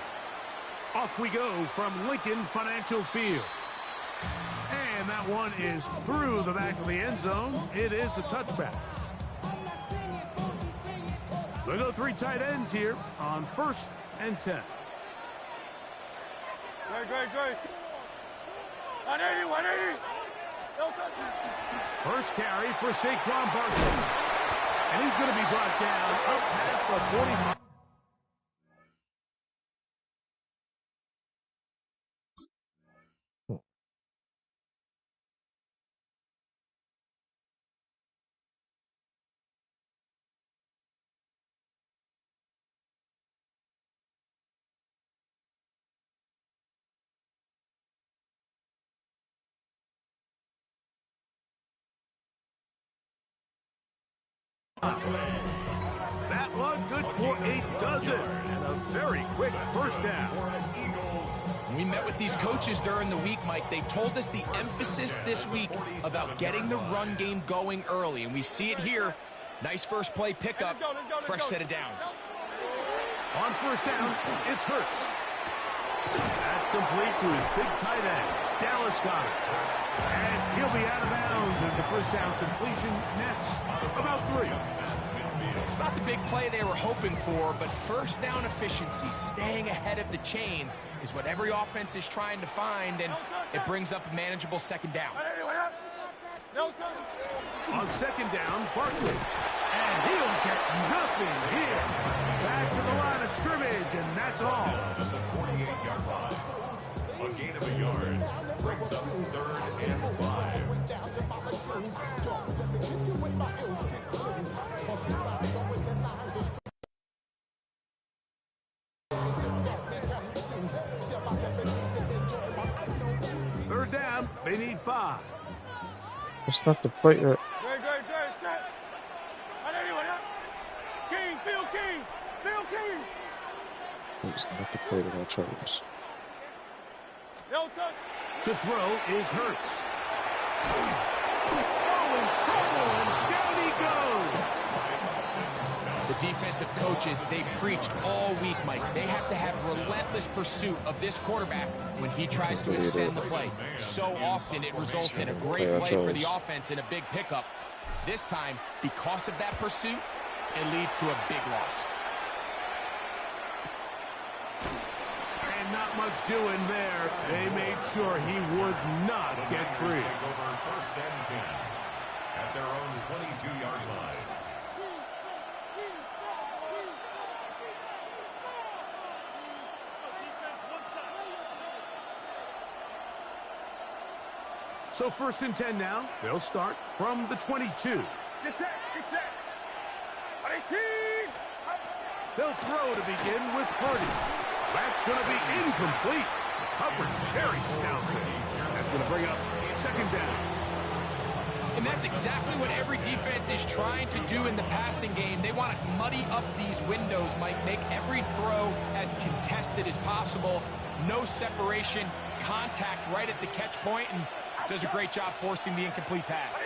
Off we go from Lincoln Financial Field. And that one is through the back of the end zone. It is a touchback. They go three tight ends here on 1st and 10. Great. 180, 180. First carry for Saquon Barkley. And he's going to be brought down up past the 45. That one good for a dozen and a very quick first down. We met with these coaches during the week, Mike. They told us the emphasis this week about getting the run game going early, and we see it here. Nice first play pickup, fresh set of downs. On first down, it's Hurts. That's complete to his big tight end, Dallas Goedert. And he'll be out of bounds as the first down completion nets about 3. It's not the big play they were hoping for, but first down efficiency, staying ahead of the chains, is what every offense is trying to find, and it brings up a manageable second down. On second down, Barkley. And he'll get nothing here. Back to the line of scrimmage, and that's all. The 48-yard line. A gain of a yard brings up 3rd and 5. Third down, they need 5. It's not the play yet. Great, set. King, Phil King, Phil King. It's not the play that I chose. No touch. To throw is Hurts. Oh, in trouble, and down he goes. The defensive coaches, they preached all week, Mike. They have to have relentless pursuit of this quarterback when he tries to extend the play. So often it results in a great play for the offense and a big pickup. This time, because of that pursuit, it leads to a big loss. And not much doing there. They made sure he would not get free. Take over first and 10 at their own 22-yard line. So first and 10 now. They'll start from the 22. Get set, get set. 18. They'll throw to begin with Purdy. That's going to be incomplete. Coverage very stout. That's going to bring up second down. And that's exactly what every defense is trying to do in the passing game. They want to muddy up these windows, Mike, make every throw as contested as possible. No separation, contact right at the catch point, and does a great job forcing the incomplete pass.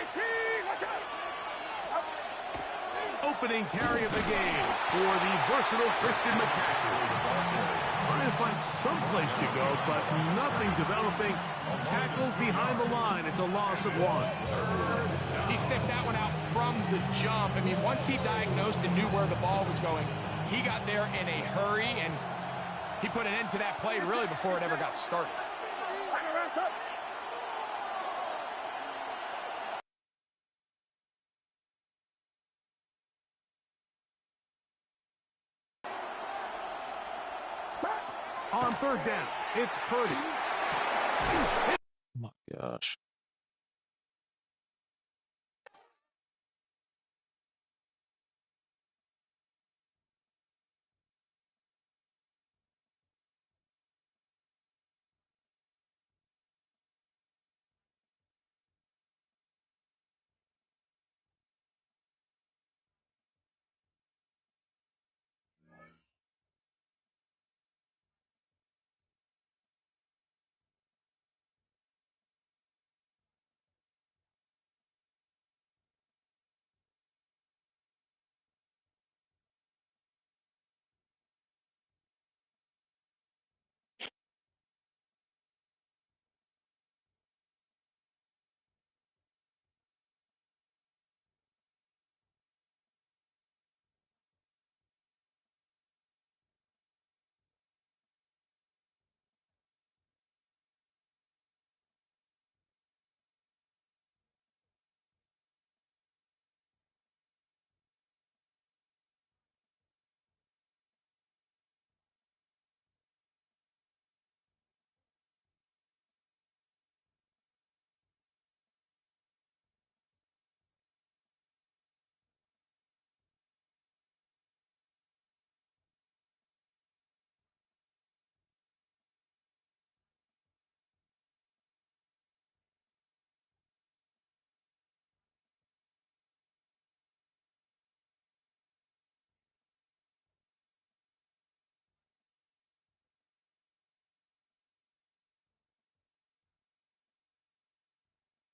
Opening carry of the game for the versatile Christian McCaffrey. Trying to find some place to go, but nothing developing. Tackles behind the line. It's a loss of 1. He sniffed that one out from the jump. I mean, once he diagnosed and knew where the ball was going, he got there in a hurry, and he put an end to that play really before it ever got started. On third down, it's Purdy. Oh my gosh.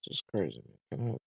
This is crazy, man. Can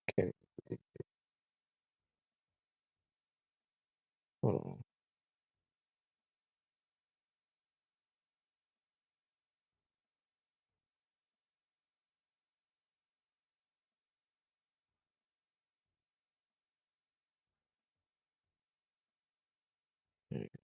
I can't even- hold on. There you go.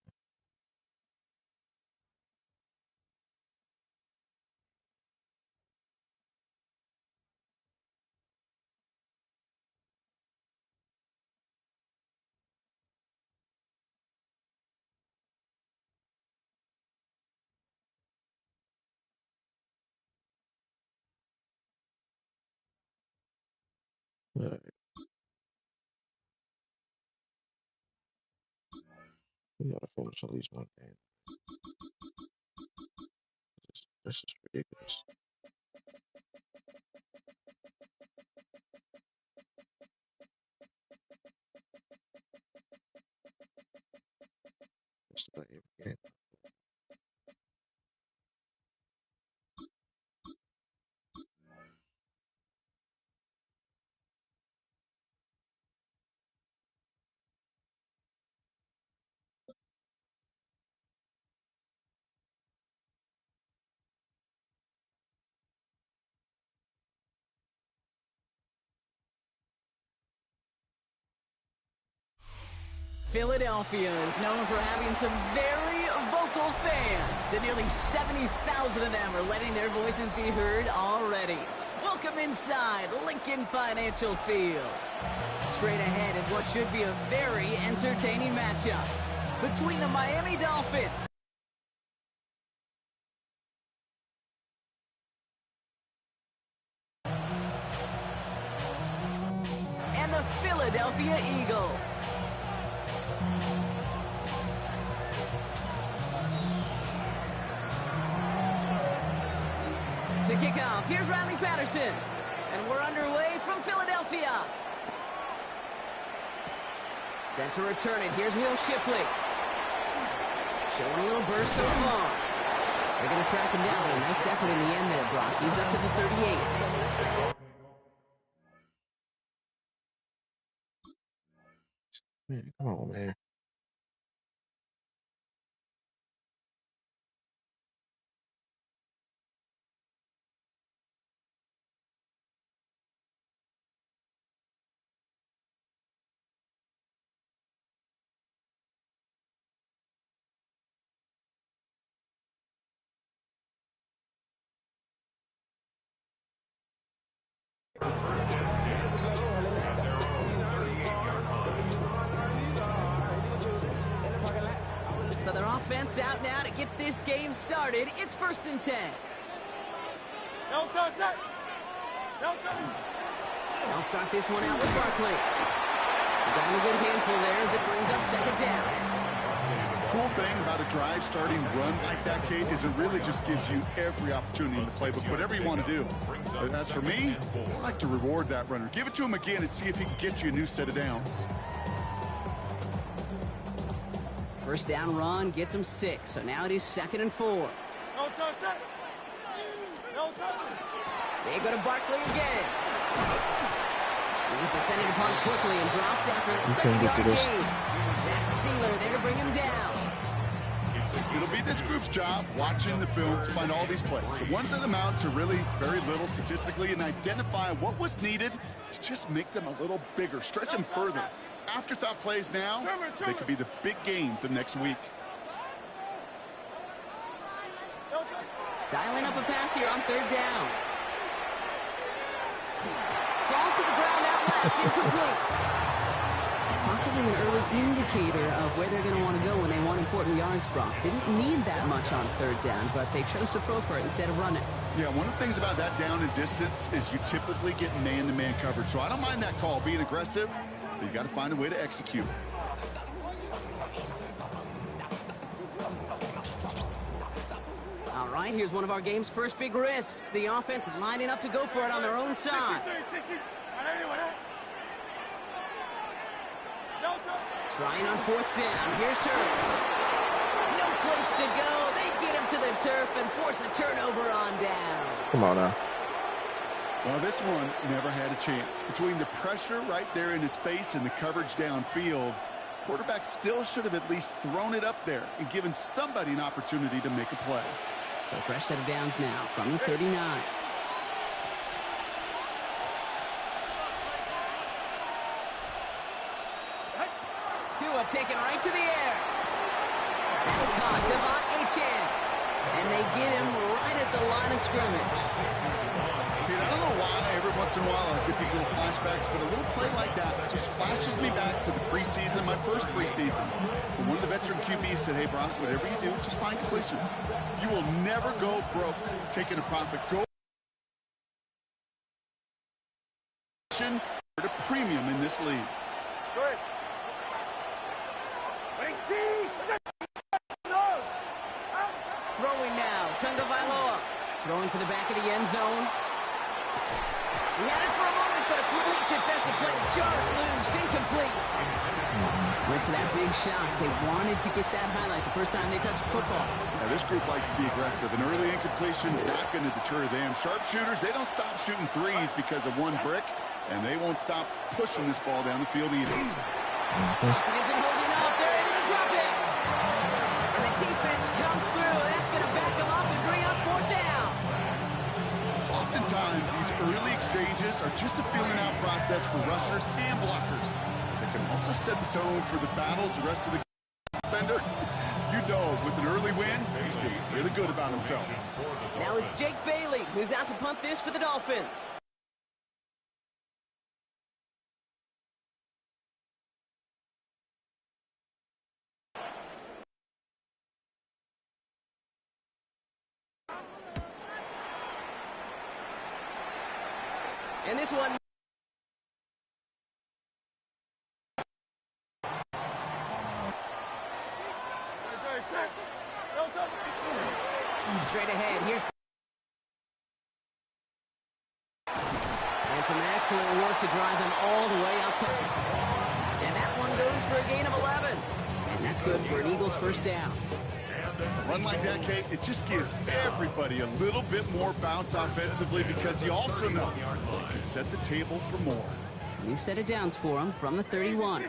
All right. We gotta finish at least one game. This is ridiculous. Just about every game. Philadelphia is known for having some very vocal fans, and nearly 70,000 of them are letting their voices be heard already. Welcome inside Lincoln Financial Field. Straight ahead is what should be a very entertaining matchup between the Miami Dolphins and the Philadelphia Eagles. To kick off, here's Riley Patterson. And we're underway from Philadelphia. Set to return it. Here's Will Shipley. Showing a little burst so far. They're going to track him down. But a nice effort in the end there, Brock. He's up to the 38. Man, come on, man. So their offense out now to get this game started. It's 1st and 10. No touch that. No touch. They'll start this one out with Barkley. Got him a good handful there as it brings up 2nd down. Cool thing about a drive starting run like that, Kate, is it really just gives you every opportunity in the playbook, whatever you want to do. But as for me, I like to reward that runner. Give it to him again and see if he can get you a new set of downs. 1st down run gets him 6. So now it is 2nd and 4. No touch that. No touch. They go to Barkley again. He's descended upon it quickly and dropped after a 2nd-yard gain. Zach Sealer there to bring him down. It'll be this group's job watching the film to find all these plays. The ones that amount to really very little statistically and identify what was needed to just make them a little bigger, stretch them further. Afterthought plays now, they could be the big gains of next week. Dialing up a pass here on 3rd down. Falls to the ground out left, incomplete. Possibly an early indicator of where they're going to want to go when they want important yards, Brock. Didn't need that much on 3rd down, but they chose to throw for it instead of run it. Yeah, one of the things about that down and distance is you typically get man-to-man coverage. So I don't mind that call, being aggressive, but you got to find a way to execute. All right, here's one of our game's first big risks. The offense lining up to go for it on their own side. Trying on 4th down. Here's Hurts. No place to go. They get him to the turf and force a turnover on down. Come on now. Well, this one never had a chance. Between the pressure right there in his face and the coverage downfield, quarterback still should have at least thrown it up there and given somebody an opportunity to make a play. So fresh set of downs now from the 39. Tua taken right to the air. That's caught. Devon Achane. And they get him right at the line of scrimmage. I don't know why every once in a while I get these little flashbacks, but a little play like that just flashes me back to the preseason, my first preseason. And one of the veteran QBs said, hey, Brock, whatever you do, just find completions. You will never go broke taking a profit. Go at a premium in this league. Good. 18! Throwing now, Tunga Vailoa. Throwing for the back of the end zone. He had it for a moment, but a complete defensive play just loose, incomplete. Went for that big shot. They wanted to get that highlight the first time they touched the football. Now, this group likes to be aggressive, and early incompletion's not going to deter them. Sharpshooters, they don't stop shooting threes because of one brick, and they won't stop pushing this ball down the field either. It isn't holding up. They're able to drop it. And the defense comes through. That's going to back them up and bring up fourth down. Oftentimes, these early exchanges are just a feeling out process for rushers and blockers. They can also set the tone for the battles the rest of the defender. You know, with an early win, he's feeling really good about himself. Now it's Jake Bailey, who's out to punt this for the Dolphins. And this one... Straight ahead, here's... And some excellent work to drive them all the way up. And that one goes for a gain of 11. And that's good for an Eagles first down. A run like that, Kate, it just gives everybody a little bit more bounce offensively because you also know you can set the table for more. New set of downs for him from the 31.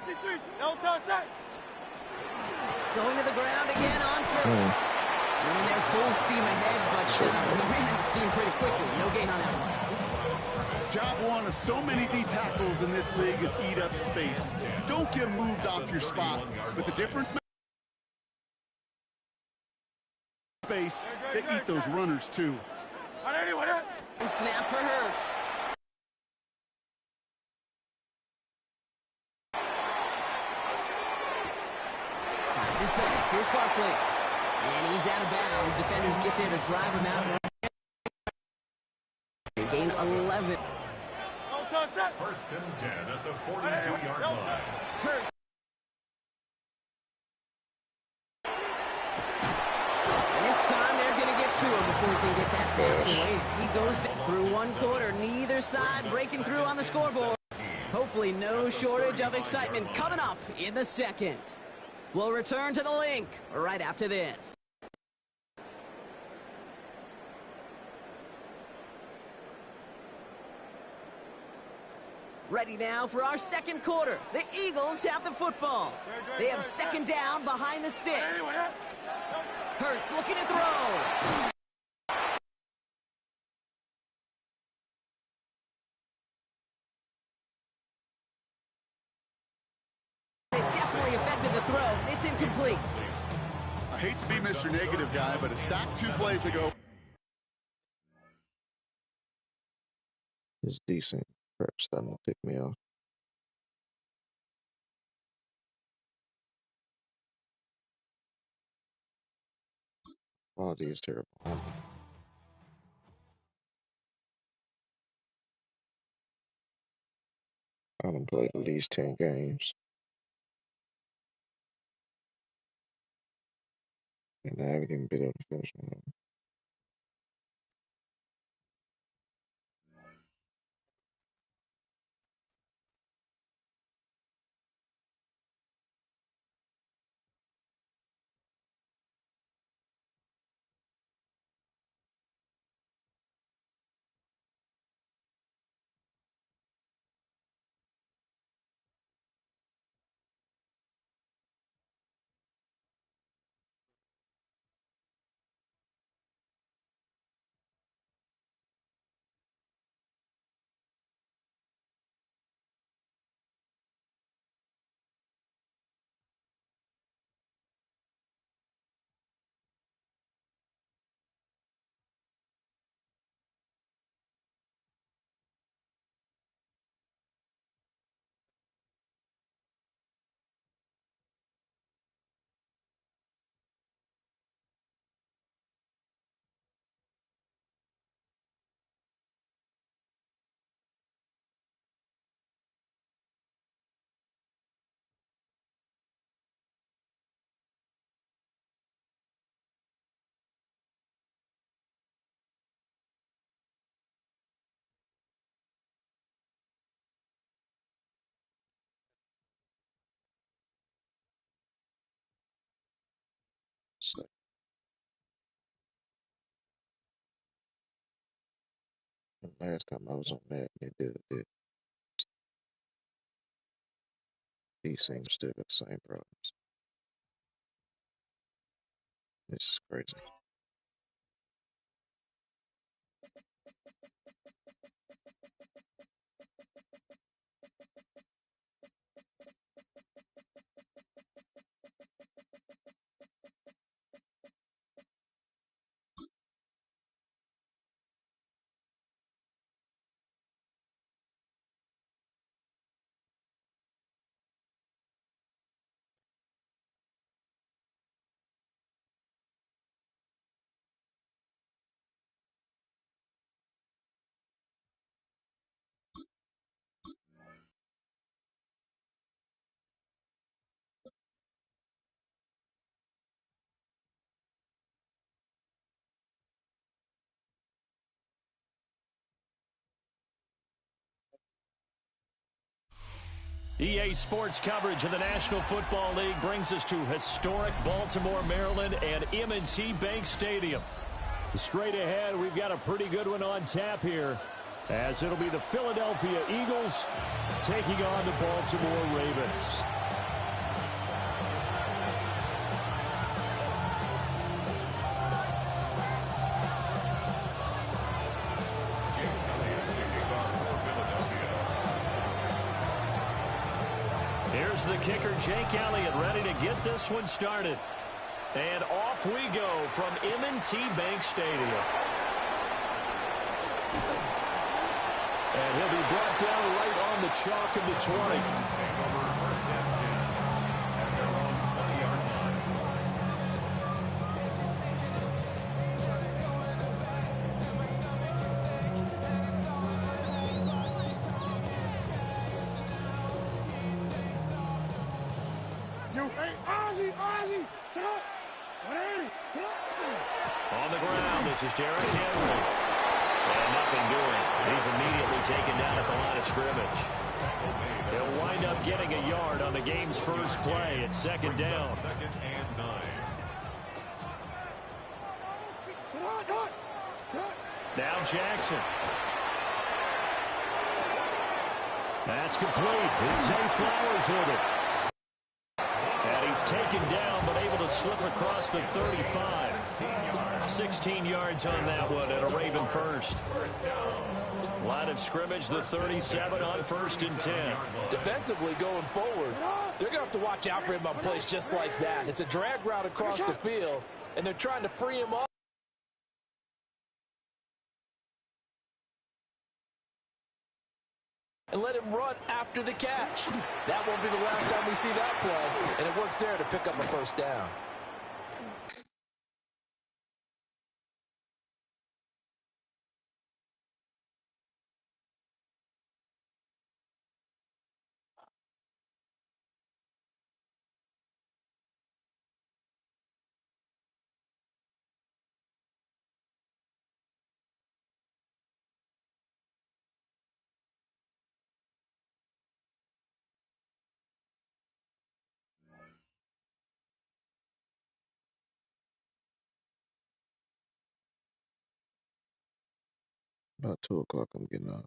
Going to the ground again on first. Running their full steam ahead, but they ran out of steam pretty quickly. No gain on that one. Job one of so many D tackles in this league is eat up space. Don't get moved off your spot, but the difference space, they eat those runners too. And snap for Hurts. That's his back. Here's Barkley. And he's out of bounds. Defenders get there to drive him out. Gain 11. First and 10 at the 42-yard line. Hurts. And this time they're going to get to him before he can get that pass away. As he goes through one quarter, neither side breaking through on the scoreboard. Hopefully no shortage of excitement coming up in the second. We'll return to the link right after this. Ready now for our second quarter. The Eagles have the football. They have second down behind the sticks. Hurts looking to throw. It definitely affected the throw. It's incomplete. I hate to be Mr. Negative guy, but a sack 2 plays ago. It's decent. Prep starting to pick me off. Quality is terrible. I done played at least 10 games. And I haven't even been able to finish one. last time I was on Madden, it did it. These things still got the same problems. This is crazy. EA Sports coverage of the National Football League brings us to historic Baltimore, Maryland, and M&T Bank Stadium. Straight ahead, we've got a pretty good one on tap here, as it'll be the Philadelphia Eagles taking on the Baltimore Ravens. Here's the kicker, Jake Elliott, ready to get this one started. And off we go from M&T Bank Stadium. And he'll be brought down right on the chalk of the 20. First and 10 at their own 20-yard line. On the ground, this is Derrick Henry. And nothing doing. He's immediately taken down at the line of scrimmage. He'll wind up getting a yard on the game's first play. It's second down. Second and 9. Now Jackson. That's complete. It's Zay Flowers with it. And he's taken down, but able to slip across the 35. 16 yards on that one, and a Raven first. Line of scrimmage, the 37 on 1st and 10. Defensively going forward, they're going to have to watch out for him on plays just like that. It's a drag route across the field, and they're trying to free him up and let him run after the catch. That won't be the last time we see that play, and it works there to pick up a first down. About 2 o'clock, I'm getting off.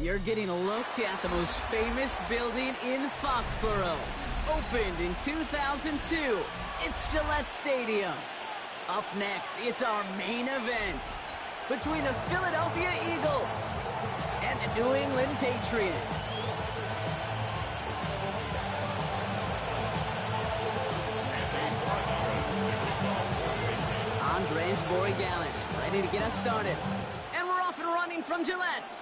You're getting a look at the most famous building in Foxborough. Opened in 2002, it's Gillette Stadium. Up next, it's our main event between the Philadelphia Eagles and the New England Patriots. Dennis Borregales, ready to get us started. And we're off and running from Gillette.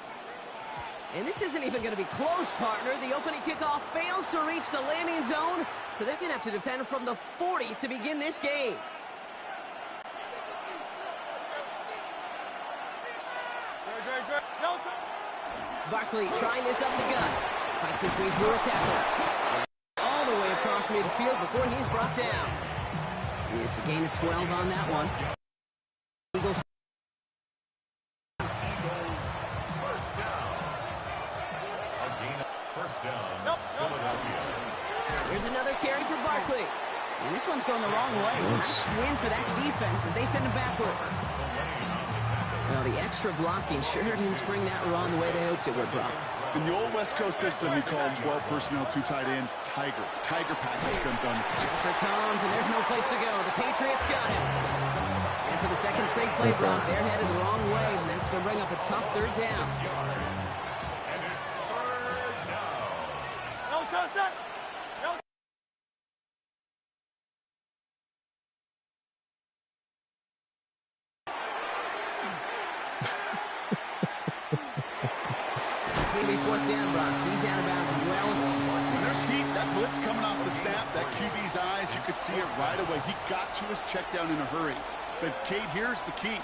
And this isn't even going to be close, partner. The opening kickoff fails to reach the landing zone, so they're going to have to defend from the 40 to begin this game. Barkley trying this up the gut. Fights his way through a tackle. All the way across midfield before he's brought down. It's a gain of 12 on that one. Eagles. First down. Philadelphia. Here's another carry for Barkley. And this one's going the wrong way. Nice win for that defense as they send him backwards. Well, the extra blocking sure didn't spring that run the way they hoped it would, Brock. In the old West Coast system, we call 12 personnel, 2 tight ends, Tiger. Tiger package comes on. Pressure comes, and there's no place to go. The Patriots got him. And for the second straight play, Brock, they're headed the wrong way, and that's going to bring up a tough third down. And it's third down. No touchdown. Maybe fourth down, Brock. He's out of bounds well. When there's heat, that blitz coming off the snap, that QB's eyes, you could see it right away. He got to his check down in a hurry. But, Kate, here's the key.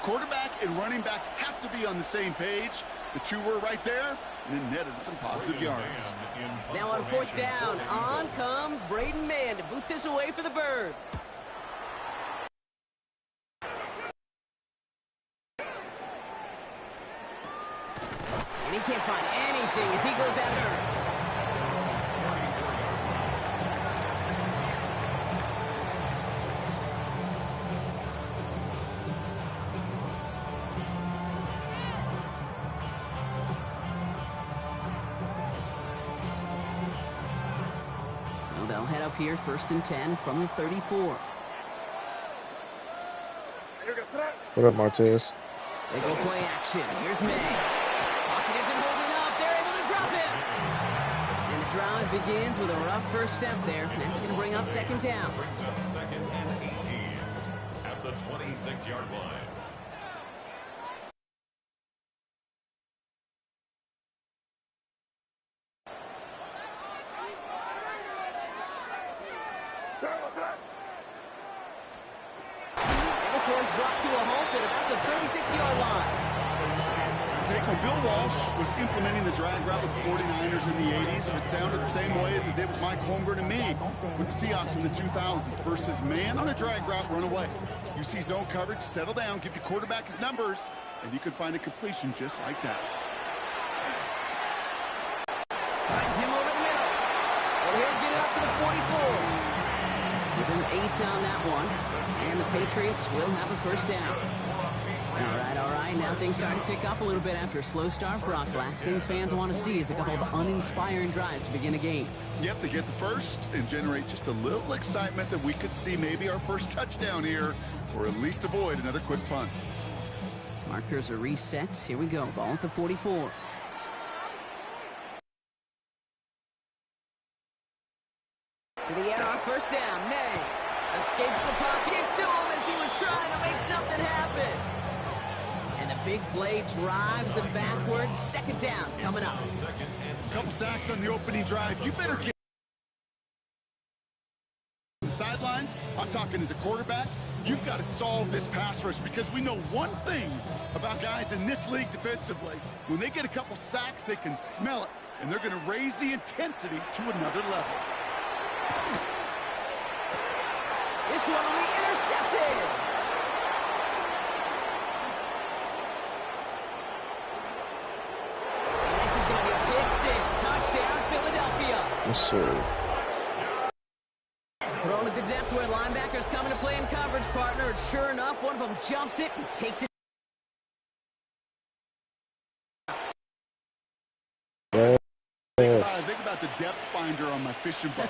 Quarterback and running back have to be on the same page. The two were right there, and then netted some positive yards. Now on fourth down, on comes Braden Mann to boot this away for the Birds. And he can't find anything as he goes after. So they'll head up here, 1st and 10 from the 34. What up, Martez? They go play action. Here's May. Pocket isn't holding up. They're able to drop him. And the drive begins with a rough first step there. That's going to bring up second down. Brings up second and 18 at the 26-yard line. And this one's brought to a halt at about the 36-yard line. Okay, when Bill Walsh was implementing the drag route with the 49ers in the 80s, it sounded the same way as it did with Mike Holmgren and me with the Seahawks in the 2000s. First says, man on a drag route, run away. You see zone coverage, settle down, give your quarterback his numbers, and you can find a completion just like that. Finds him over the middle. And he'll get it up to the 44. Give him 8 on that one. And the Patriots will have a first down. All right. Now things start to pick up a little bit after a slow start, Brock. Last things fans want to see is a couple of uninspiring drives to begin a game. Yep, they get the first and generate just a little excitement that we could see maybe our first touchdown here, or at least avoid another quick punt. Markers are reset. Here we go. Ball at the 44. To the air on first down. May escapes the pocket. Get to him as he was trying to make something happen. And the big play drives them backwards. Second down coming up. Couple sacks on the opening drive. You better get the sidelines. I'm talking as a quarterback. You've got to solve this pass rush because we know one thing about guys in this league defensively. When they get a couple sacks, they can smell it, and they're going to raise the intensity to another level. This one will be intercepted. And this is going to be a pick six. Touchdown, Philadelphia. Yes, sir. Thrown at the depth where linebackers coming to play in coverage, partner. And sure enough, one of them jumps it and takes it. Yes. Think about the depth finder on my fishing boat.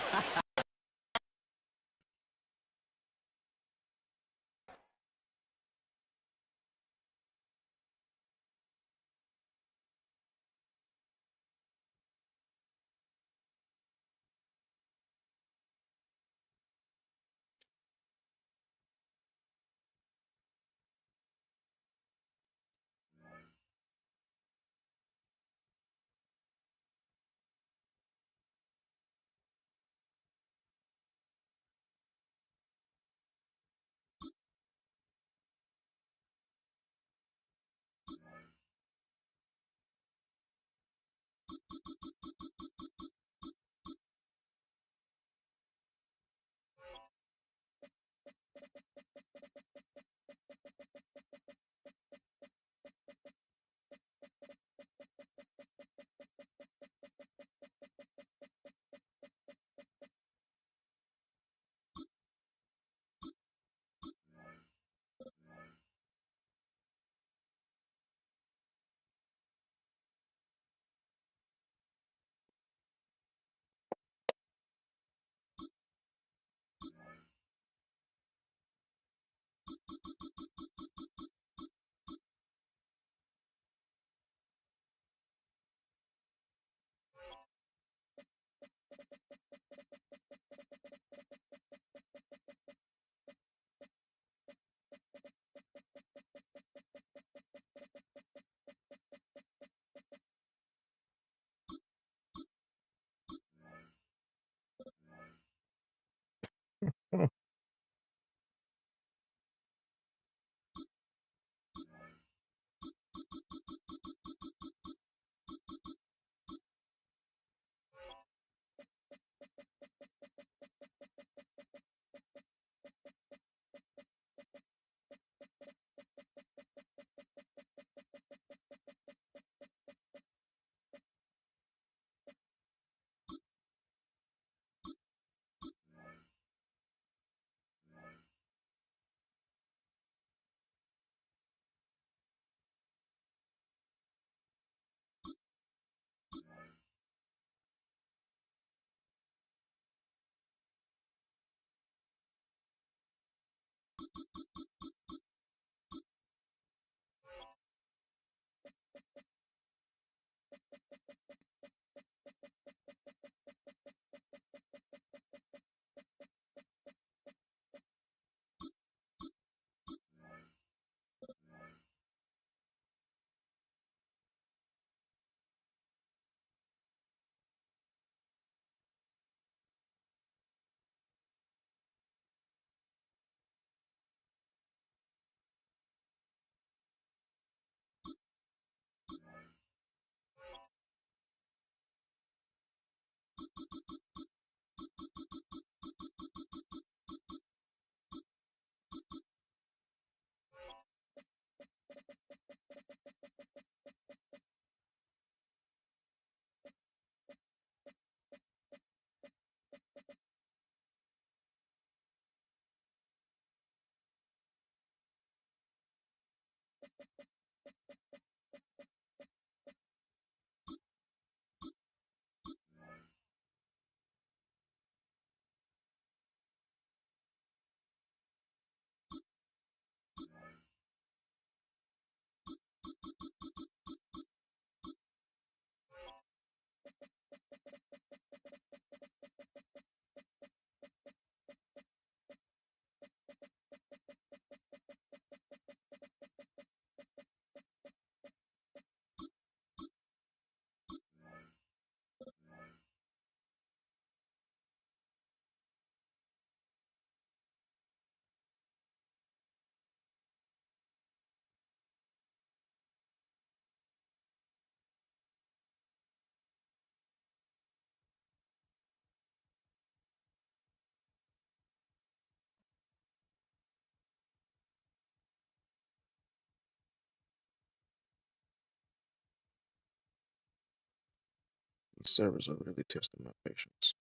These servers are really testing my patience.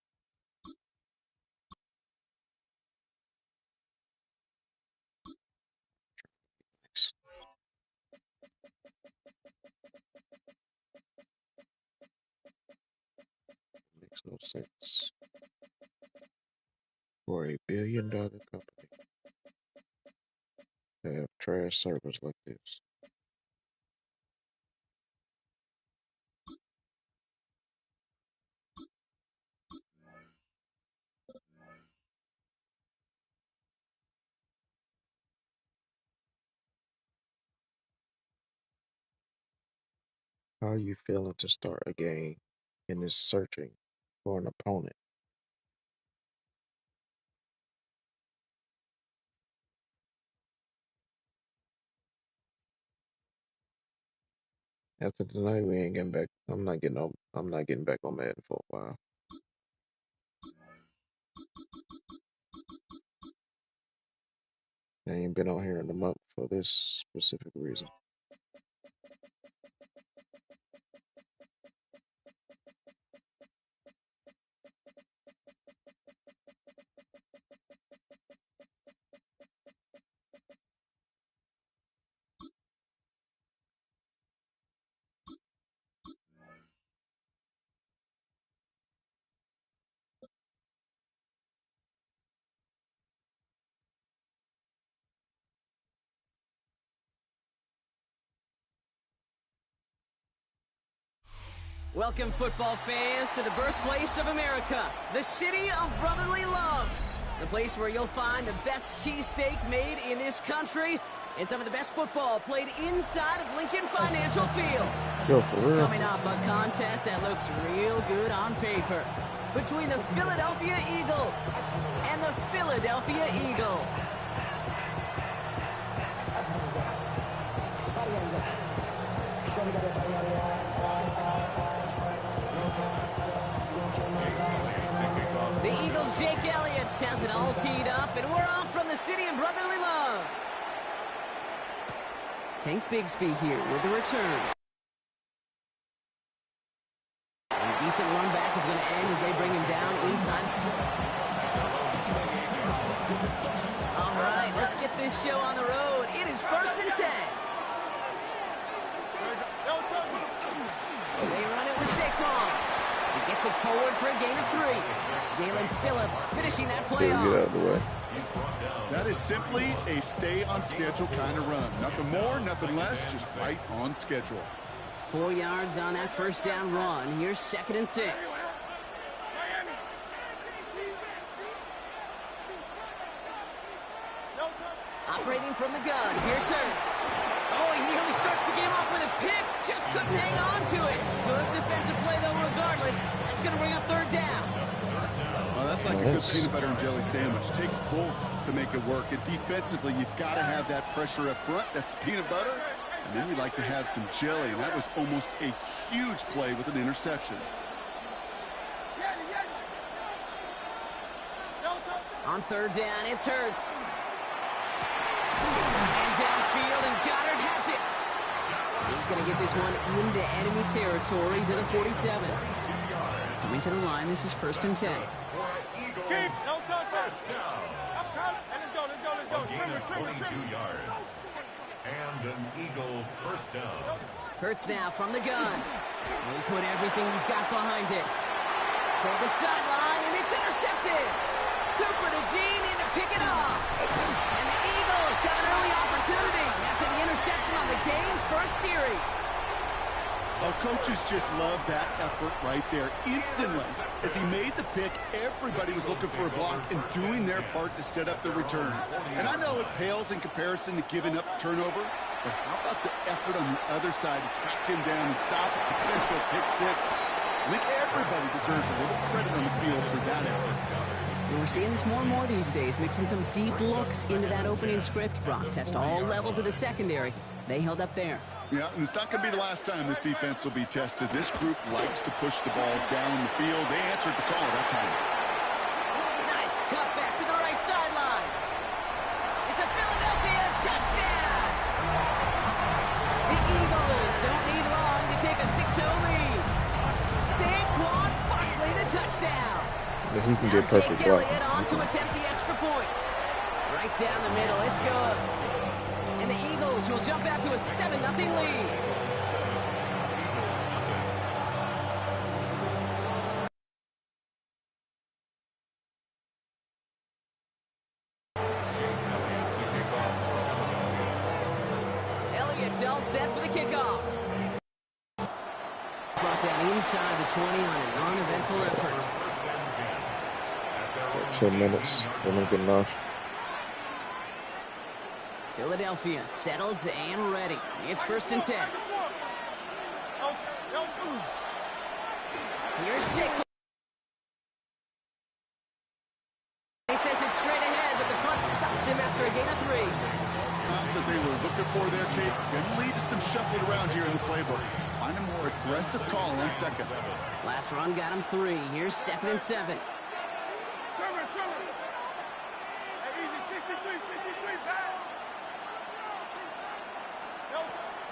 Nice. Makes no sense for a billion-dollar company to have trash servers like this. How are you feeling to start a game and is searching for an opponent? After tonight, we ain't getting back. I'm not getting back on Madden for a while. I ain't been on here in a month for this specific reason. Welcome, football fans, to the birthplace of America, the city of brotherly love. The place where you'll find the best cheesesteak made in this country and some of the best football played inside of Lincoln Financial Field. Yo, for real. Coming up, a contest that looks real good on paper between the Philadelphia Eagles and the Philadelphia Eagles. The Eagles' Jake Elliott has it all teed up, and we're off from the city of brotherly love. Tank Bigsby here with the return. And a decent run back is going to end as they bring him down inside. All right, let's get this show on the road. It is 1st and 10. They run it with Saquon. He gets it forward for a gain of 3. Jalen Phillips finishing that play off. Get out of the way. That is simply a stay-on-schedule kind of run. Nothing more, nothing less, just right on schedule. 4 yards on that first down run. Here's 2nd and 6. Operating from the gun. Here's Hurts. Oh, he nearly starts the game off with a pick. Just couldn't hang on to it. Good defensive play, though, regardless. That's going to bring up 3rd down. Well, that's like a good peanut butter and jelly sandwich. It takes both to make it work. And defensively, you've got to have that pressure up front. That's peanut butter. And then you'd like to have some jelly. And that was almost a huge play with an interception. On 3rd down, it's Hurts. And downfield, and Goddard has it. He's going to get this one into enemy territory to the 47. Coming to the line, this is 1st and 10. First down. Let's go. Gain of 22 yards. And an Eagle first down. Hurts now from the gun. He put everything he's got behind it. For the sideline, and it's intercepted. Cooper to Jean in to pick it off. And the Eagles have an early opportunity after the interception on the game's first series. Well, coaches just love that effort right there. Instantly, as he made the pick, everybody was looking for a block and doing their part to set up the return. And I know it pales in comparison to giving up the turnover, but how about the effort on the other side to track him down and stop a potential pick six? I think everybody deserves a little credit on the field for that effort. And we're seeing this more and more these days, mixing some deep looks into that opening script. Brock test all levels of the secondary. They held up there. Yeah, and it's not going to be the last time this defense will be tested. This group likes to push the ball down the field. They answered the call that time. Nice cut back to the right sideline. It's a Philadelphia touchdown. The Eagles don't need long to take a 6-0 lead. Saquon Barkley, the touchdown. Yeah, he can get perfect Jake block. Elliott on to attempt the extra point. Right down the middle, it's good. And the Eagles will jump out to a 7-0 lead. Elliott's all set for the kickoff. Brought down inside the 20 on an uneventful effort. 10 minutes, they don't get enough. Philadelphia settled and ready. It's 1st and 10. Here's Saquon. He sends it straight ahead, but the front stops him after a gain of 3. Not that they were looking for there, Kate. Can lead to some shuffling around here in the playbook. Find a more aggressive call on 2nd. Last run got him 3. Here's 2nd and 7.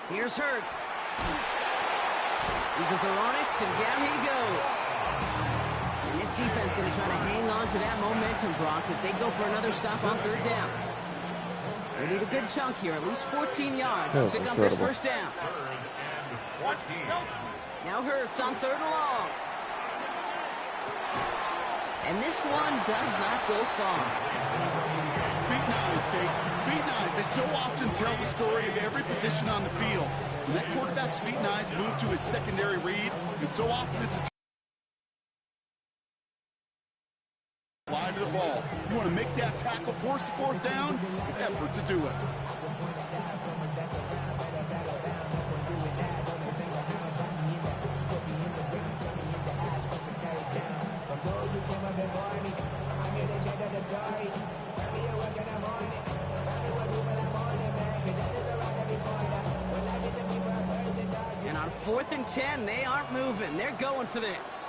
Here's Hurts. Eagles are on it, and down he goes. And this defense going to try to hang on to that momentum, Brock, as they go for another stop on 3rd down. They need a good chunk here, at least 14 yards to pick up this 1st down. Now Hurts on 3rd and long. And this one does not go far. Feet and eyes, Kate. Feet and eyes. They so often tell the story of every position on the field. When that quarterback's feet and eyes move to his secondary read, and so often it's a fly to the ball. You want to make that tackle, force the 4th down, effort to do it. And on 4th and 10, they aren't moving. They're going for this.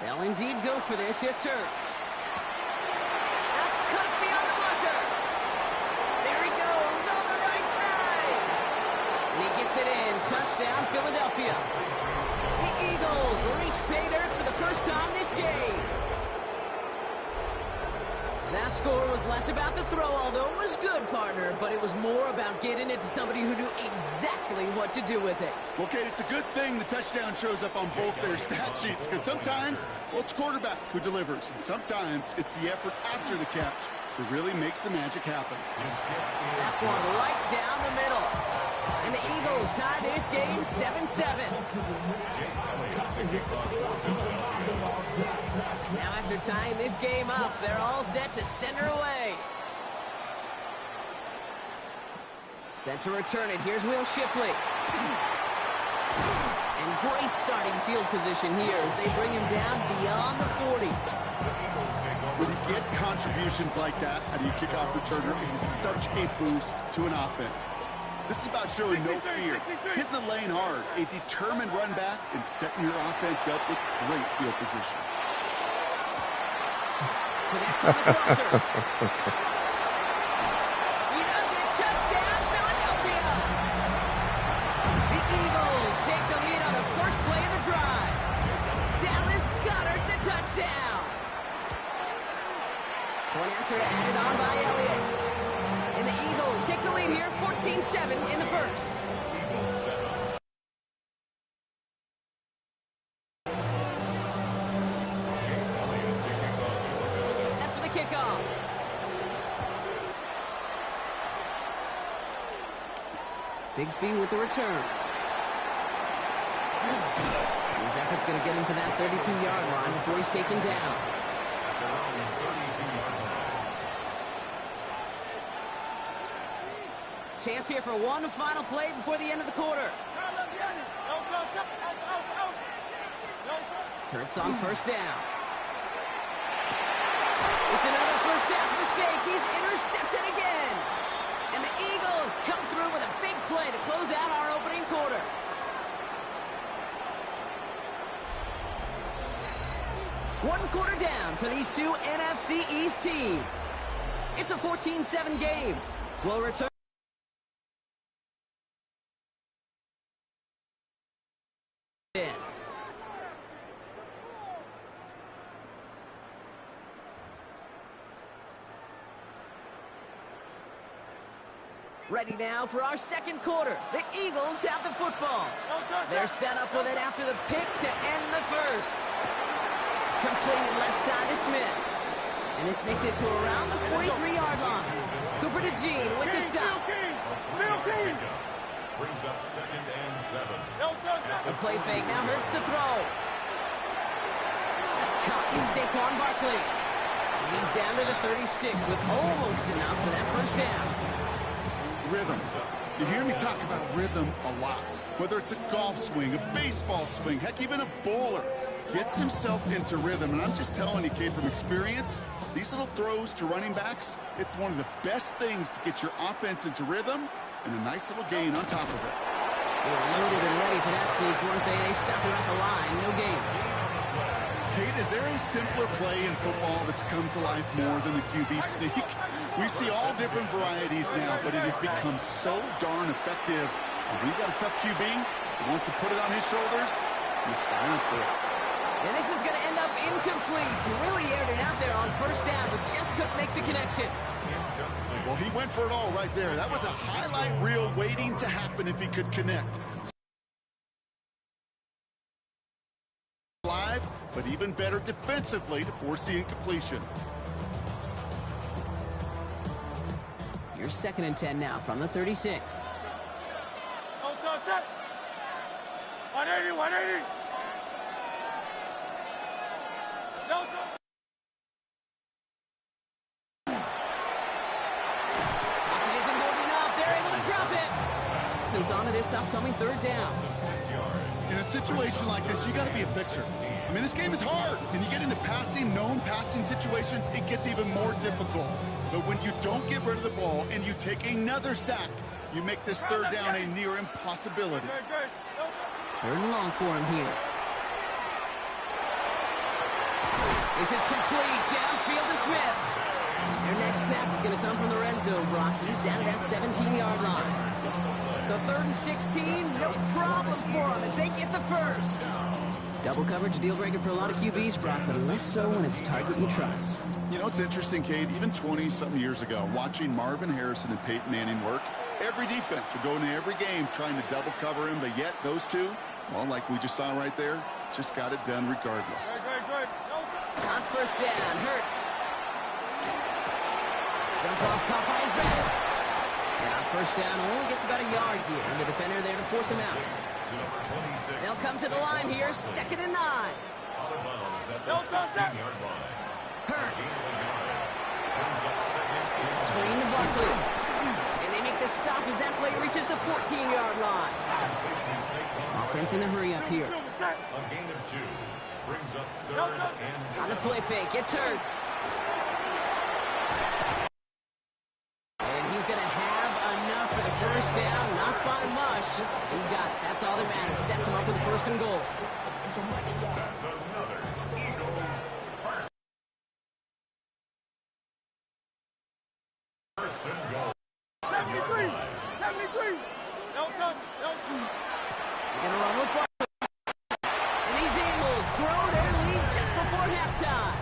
They'll indeed go for this. It's Hurts. That's cut beyond the marker. There he goes on the right side. And he gets it in. Touchdown, Philadelphia. The Eagles reach pay dirt for the first time this game. That score was less about the throw, although it was good, partner, but it was more about getting it to somebody who knew exactly what to do with it. Well, Kate, it's a good thing the touchdown shows up on both their stat sheets, because sometimes, well, it's quarterback who delivers, and sometimes it's the effort after the catch that really makes the magic happen. That one right down the middle. And the Eagles tie this game 7-7. Now after tying this game up, they're all set to center away. Set to return it. Here's Will Shipley. And great starting field position here as they bring him down beyond the 40. When you get contributions like that out of your kickoff returner, it is such a boost to an offense. This is about showing no fear, hitting the lane hard, a determined run back, and setting your offense up with great field position. Connects on the crosser. He does it. Touchdown, Philadelphia. The Eagles take the lead on the first play of the drive. Dallas Goedert the touchdown. One after added on by Elliott. And the Eagles take the lead here, 14-7 in the first. And for the kickoff. Bigsby with the return. His effort's going to get him to that 32-yard line before he's taken down. Chance here for one final play before the end of the quarter. Hurts on first down. It's another first half mistake. He's intercepted again. And the Eagles come through with a big play to close out our opening quarter. One quarter down for these two NFC East teams. It's a 14-7 game. We'll return. Ready now for our second quarter. The Eagles have the football. They're set up with it after the pick to end the first. Completed left side to Smith. And this makes it to around the 43-yard line. Cooper to Gene with the stop. Brings up 2nd and 7. The play fake now hurts to throw. That's caught in Saquon Barkley. He's down to the 36 with almost enough for that first down. Rhythm. You hear me talk about rhythm a lot. Whether it's a golf swing, a baseball swing, heck, even a bowler gets himself into rhythm. And I'm just telling you, Kate, from experience, these little throws to running backs, it's one of the best things to get your offense into rhythm and a nice little gain on top of it. They were loaded and ready for that sneak, weren't they? They stopped him at the line. No gain. Kate, is there a simpler play in football that's come to life more than the QB sneak? We see all different varieties now, but it has become so darn effective. When we've got a tough QB who wants to put it on his shoulders, he's silent for it. And this is going to end up incomplete. He really aired it out there on first down, but just couldn't make the connection. Well, he went for it all right there. That was a highlight reel waiting to happen if he could connect. Live, but even better defensively to force the incompletion. Here's 2nd and 10 now from the 36. 180. Onto this upcoming third down. In a situation like this, you got to be a fixer. I mean, this game is hard, and you get into known passing situations, it gets even more difficult. But when you don't get rid of the ball and you take another sack, you make this third down a near impossibility. 3rd and long for him here. This is complete. Downfield to Smith. Their next snap is going to come from the red zone, Brock. He's down at that 17-yard line. So 3rd and 16, no problem for them as they get the first. Double coverage, deal breaker for a lot of QBs, Brock, but less so when it's a target you trust. You know, it's interesting, Kate, even 20-something years ago, watching Marvin Harrison and Peyton Manning work, every defense would go into every game trying to double cover him, but yet those two, well, like we just saw right there, just got it done regardless. On first down, Hurts. Jump off, caught by his back. And on first down, only gets about a yard here, and the defender there to force him out. They'll come to the line here, 2nd and 9. Hurts. It's a screen to Barkley. And they make the stop as that play reaches the 14-yard line. Offense in a hurry up here. A gain of 2. Brings up 3rd and 7. On the play fake, it's Hurts. And he's going to have enough for the first down, not by much. He's got it. That's all that matters. Sets him up with a 1st and goal. That's another Eagles first and goal. 73! 73! Don't touch it! Don't touch it! They're going to run with Barkley. And these Eagles grow their lead just before halftime.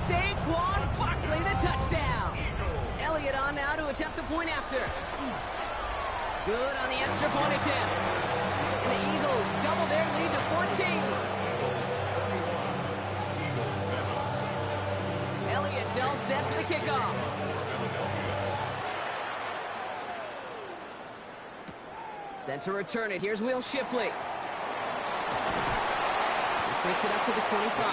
Saquon Barkley, the touchdown. Elliott on now to attempt a point after. Good on the extra point attempt. And the Eagles double their lead to 14. Elliott's all set for the kickoff. Set to return it. Here's Will Shipley. This makes it up to the 25.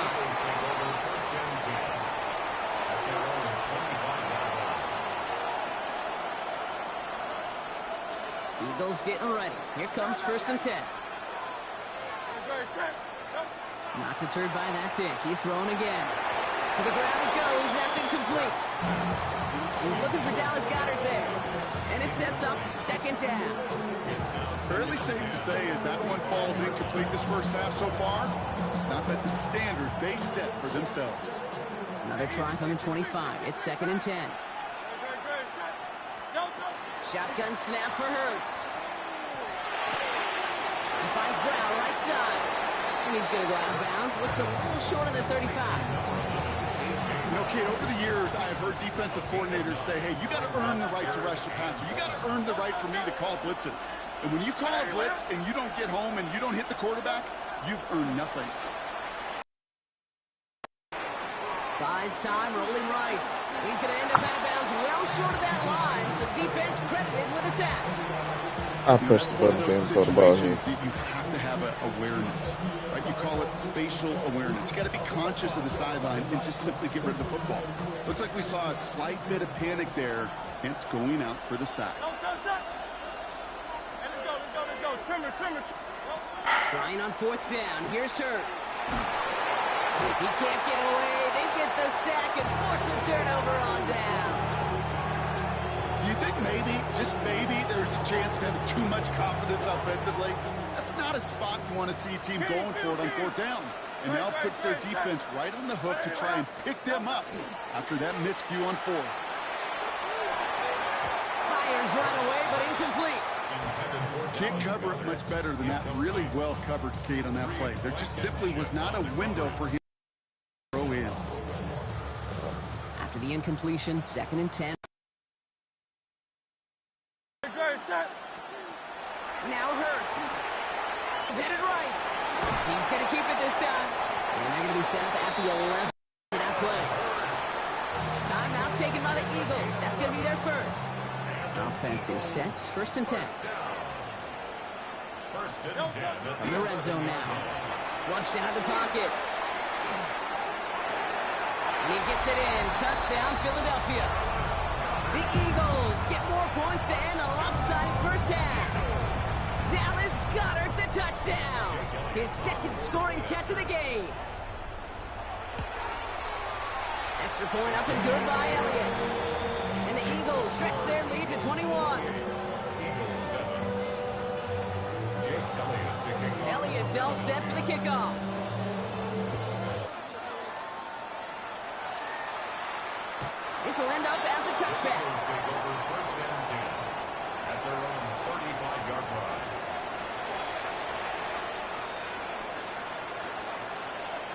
Eagles getting ready. Here comes 1st and 10. Not deterred by that pick. He's throwing again. To the ground it goes. That's incomplete. He's looking for Dallas Goedert there. And it sets up 2nd down. Fairly safe to say as that one falls incomplete this first half so far, it's not met the standard they set for themselves. Another try from the 25. It's 2nd and 10. Shotgun snap for Hurts. He finds Brown right side. And he's going to go out of bounds. Looks a little short of the 35. You know, Kate, over the years, I have heard defensive coordinators say, hey, you got to earn the right to rush the passer. You got to earn the right for me to call blitzes. And when you call a blitz and you don't get home and you don't hit the quarterback, you've earned nothing. Buys time, rolling right. He's going to end up out of bounds well short of that line, so defense credited with a sack. I pressed the button and throw the ball here. You have to have awareness, right? You call it spatial awareness. You got to be conscious of the sideline and just simply get rid of the football. Looks like we saw a slight bit of panic there, hence going out for the sack. Let's go. Trimmer. Trying on 4th down. Here's Hurts. He can't get away. They get the sack and force a turnover on down. Do you think maybe, just maybe, there's a chance of having too much confidence offensively? That's not a spot you want to see a team going for it on 4th down. And now puts their defense right on the hook to try and pick them up after that miscue on 4. Fires right away, but incomplete. Can't cover it much better than that. Really well covered, Kate, on that play. There just simply was not a window for him to throw in. After the incompletion, 2nd and 10. Now Hurts. Hit it right. He's going to keep it this time. And they're going to be set up at the 11 for that play. Timeout taken by the Eagles. That's going to be their first. Offense is set. 1st and 10. From the red zone now. Flushed out of the pocket. And he gets it in. Touchdown, Philadelphia. The Eagles get more points to end a lopsided first half. Dallas Goedert the touchdown. His 2nd scoring catch of the game. Extra point up and good by Elliott. And the Eagles stretch their lead to 21. Elliott's all set for the kickoff. This will end up as a touchback.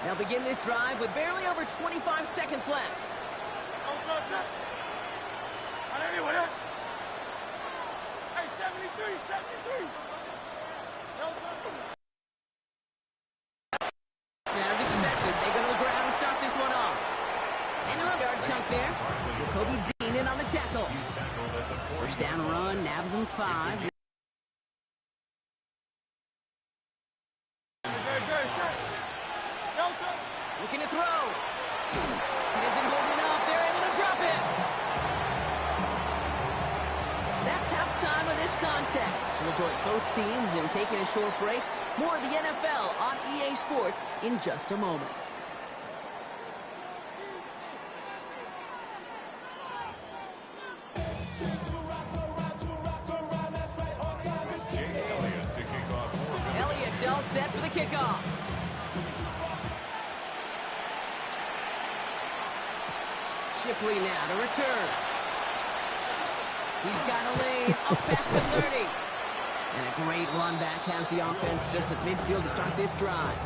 They'll begin this drive with barely over 25 seconds left. Hey, 73, 73. As expected, they go to the ground and start this one off. And a yard chunk there. Kobe Dean in on the tackle. First down run, nabs him 5. Looking to throw. He isn't holding up. They're able to drop it. That's halftime of this contest. We'll join both teams in taking a short break. More of the NFL on EA Sports in just a moment. Elliott's all set for the kickoff. Shipley now to return. He's got a lane up past the 30. And a great run back has the offense just at midfield to start this drive.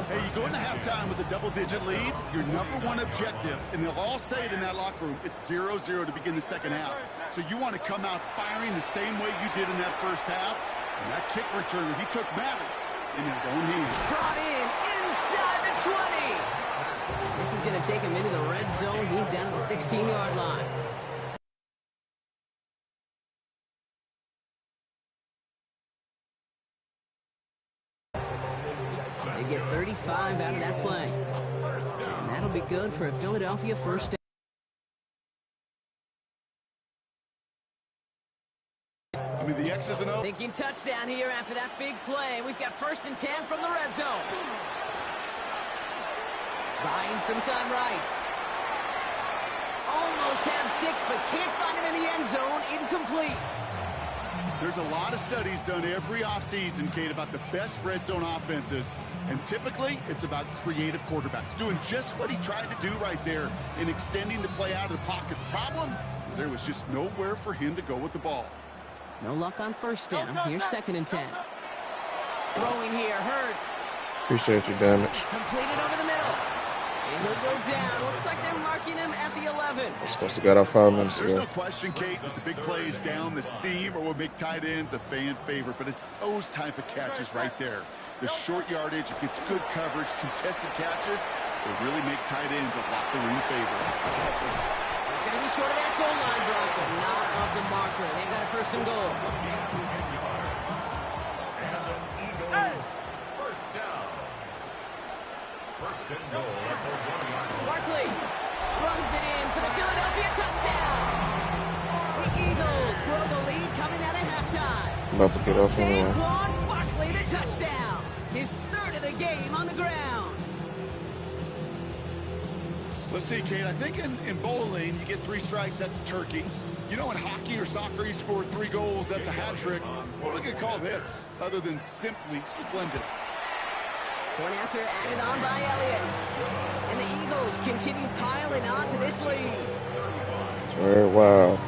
Hey, you go into halftime with a double-digit lead, your number one objective, and they'll all say it in that locker room, it's 0-0 to begin the second half. So you want to come out firing the same way you did in that first half. And that kick return he took matters in his own hands. Brought in inside the 20. This is going to take him into the red zone. He's down at the 16-yard line. They get 35 out of that play. And that'll be good for a Philadelphia first down. I mean, the X's and O's. Thinking touchdown here after that big play. We've got 1st and 10 from the red zone. Buying some time right. Almost had 6, but can't find him in the end zone. Incomplete. There's a lot of studies done every offseason, Kate, about the best red zone offenses. And typically, it's about creative quarterbacks doing just what he tried to do right there in extending the play out of the pocket. The problem is there was just nowhere for him to go with the ball. No luck on first down. Here's 2nd and 10. Throwing here hurts. Appreciate you, damage. Completed over the middle. And he'll go down. Looks like they're marking him at the 11. I'm supposed to get off 5 minutes There's ago. no question, Kate, that the big plays down the seam or will make tight ends a fan favorite, but it's those type of catches right there. The short yardage, it gets good coverage, contested catches, will really make tight ends a locker room favorite. It's going to be short of that goal line, Brock, but not of the marker. They've got a 1st and goal. First down. 1st and goal at the 1-yard line. Barkley runs it in for the Philadelphia touchdown. The Eagles grow the lead coming out of halftime. About to get off anyway. Saquon Barkley, the touchdown. His 3rd of the game on the ground. Let's see, Kate, I think in bowling, you get 3 strikes, that's a turkey. You know, in hockey or soccer, you score 3 goals, that's a hat trick. What are we going to call this, other than simply splendid? Point after added on by Elliott. And the Eagles continue piling on to this lead. It's very wild.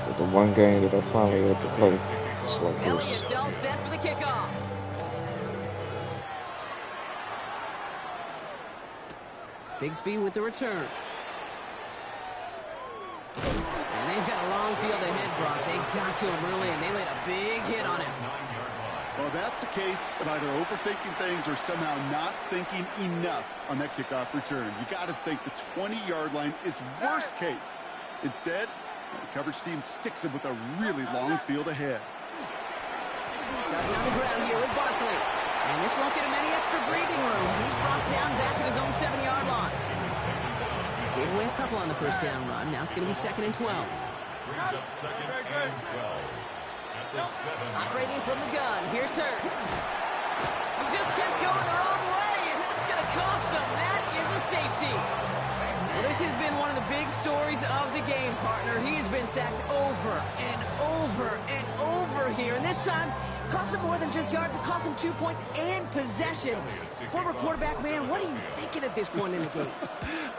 With the one game that I finally had to play. It's like this. Elliott's all set for the kickoff. Bigsby with the return. And they've got a long field ahead, Brock. They got to him early, and they laid a big hit on him. Well, that's a case of either overthinking things or somehow not thinking enough on that kickoff return. You got to think the 20-yard line is worst case. Instead, the coverage team sticks him with a really long field ahead. Starting on the ground here with Barkley. And this won't get him any extra breathing room. He's brought down back at his own 7-yard line. Gave away a couple on the first down run. Now it's going to be 2nd and 12. Brings up 2nd and 12. At the 7. Operating from the gun. Here's Hurts. He just kept going the wrong way, and that's going to cost him. That is a safety. Well, this has been one of the big stories of the game, partner. He's been sacked over and over and over here. And this time, cost him more than just yards. It cost him 2 points and possession. Former quarterback, man, what are you thinking at this point in the game?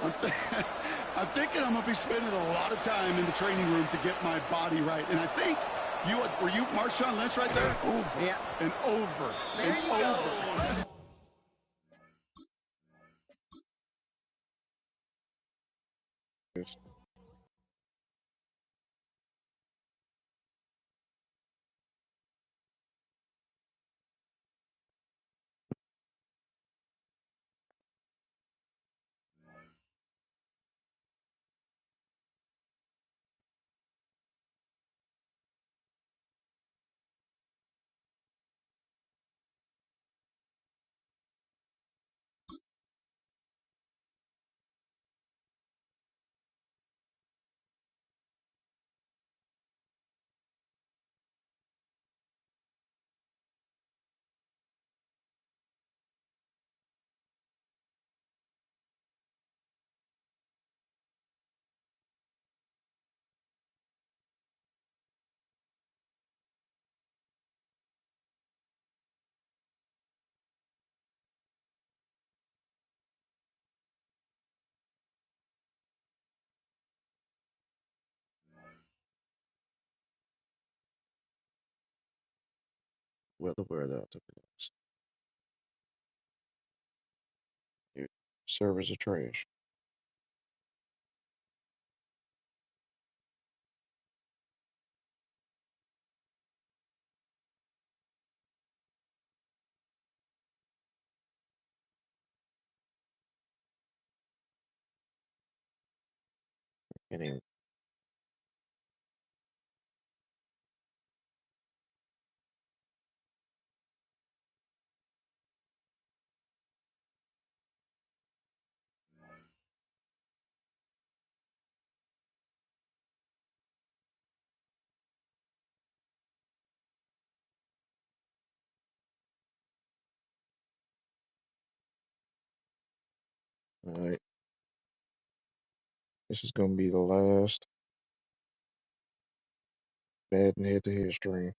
I'm thinking I'm going to be spending a lot of time in the training room to get my body right. And I think, were you Marshawn Lynch right there? Over and over and over. weather out to be honest. Your servers are trash. Anyway, all right. This is gonna be the last Madden head-to-head stream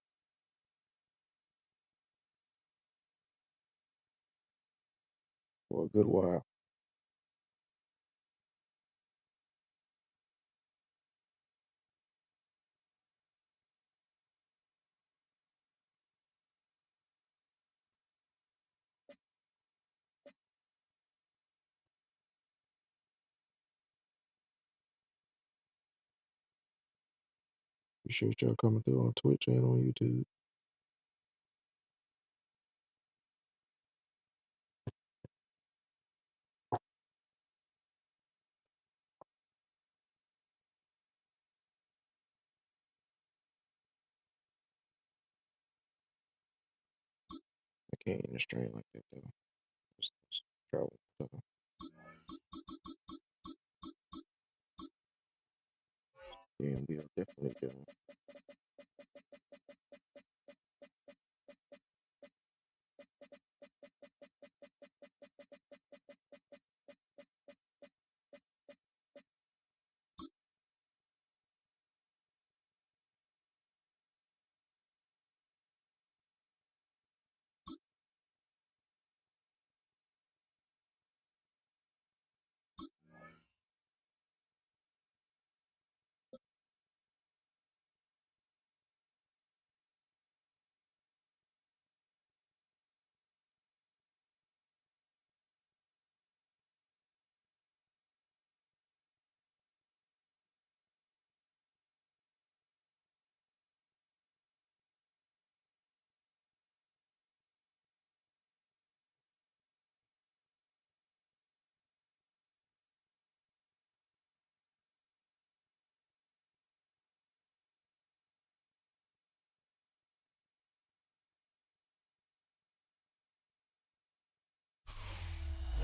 for a good while. Appreciate y'all coming through on Twitch and on YouTube. I can't end the stream like that though. It's trouble. So, yeah, we'll definitely do.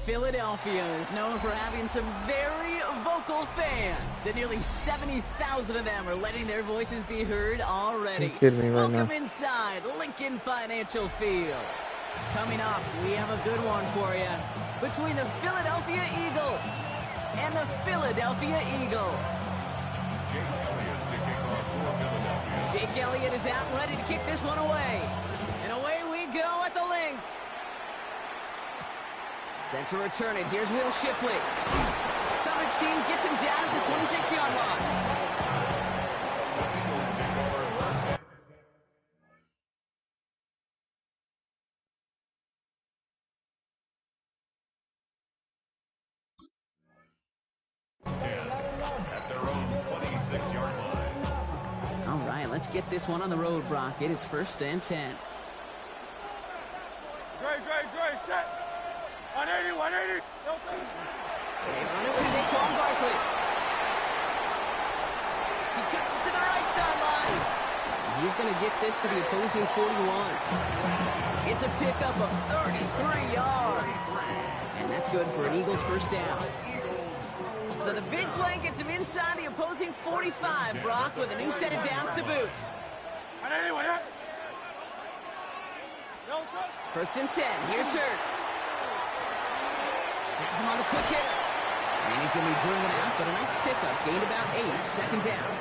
Philadelphia is known for having some very vocal fans, and nearly 70,000 of them are letting their voices be heard already. You kidding me right Welcome now? inside Lincoln Financial Field. Coming up, we have a good one for you between the Philadelphia Eagles and the Philadelphia Eagles. Jake Elliott is out ready to kick this one away. And away we go at the link. Set to return it. Here's Will Shipley. Coverage team gets him down at the 26-yard line. At their own 26-yard line. All right, let's get this one on the road, Brock. It is 1st and 10. Great, set. 180. No thing. They run it with Saquon Barkley. He cuts it to the right sideline. He's going to get this to the opposing 41. It's a pickup of 33 yards. And that's good for an Eagles first down. So the big play gets him inside the opposing 45, Brock, with a new set of downs to boot. 180. 1st and 10. Here's Hurts. Has him on the quick hitter. And he's going to be driven out, but a nice pickup. Gained about 8. 2nd down.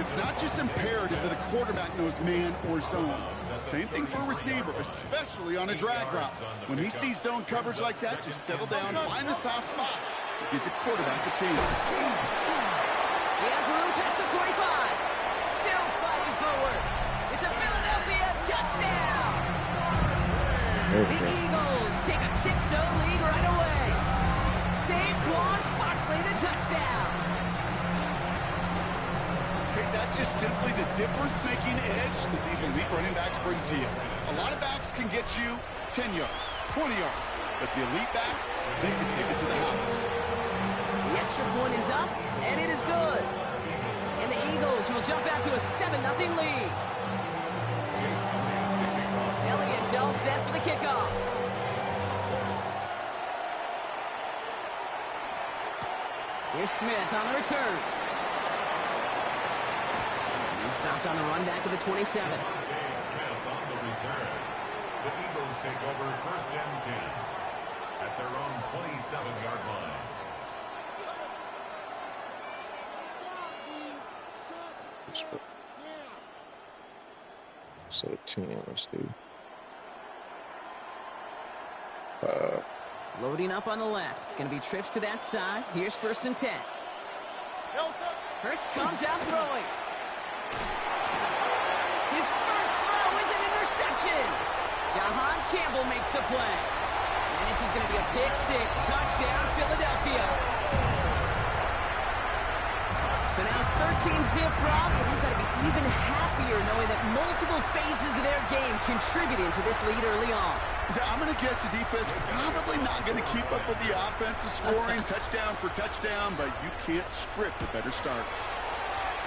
It's not just imperative that a quarterback knows man or zone. Same thing for a receiver, especially on a drag route. When he sees zone coverage like that, just settle down, find the soft spot, and give the quarterback a chance. He has room past the 25. Still fighting forward. It's a Philadelphia touchdown. Eagles take a 6-0 lead right away. Saquon Barkley, the touchdown. Okay, that's just simply the difference-making edge that these elite running backs bring to you. A lot of backs can get you 10 yards, 20 yards, but the elite backs, they can take it to the house. The extra point is up, and it is good. And the Eagles will jump out to a 7-0 lead. Elliott's all set for the kickoff. Here's Smith on the return. He's stopped on the run back of the 27. Smith on the return. The Eagles take over 1st and 10 at their own 27-yard line. So 10, let's do. Loading up on the left. It's going to be trips to that side. Here's 1st and 10. Hurts comes out throwing. His first throw is an interception. Jahan Campbell makes the play. And this is going to be a pick 6. Touchdown, Philadelphia. So now it's 13-zip, Rob, and they've got to be even happier knowing that multiple phases of their game contributing to this lead early on. I'm going to guess the defense probably not going to keep up with the offensive scoring touchdown for touchdown, but you can't script a better start.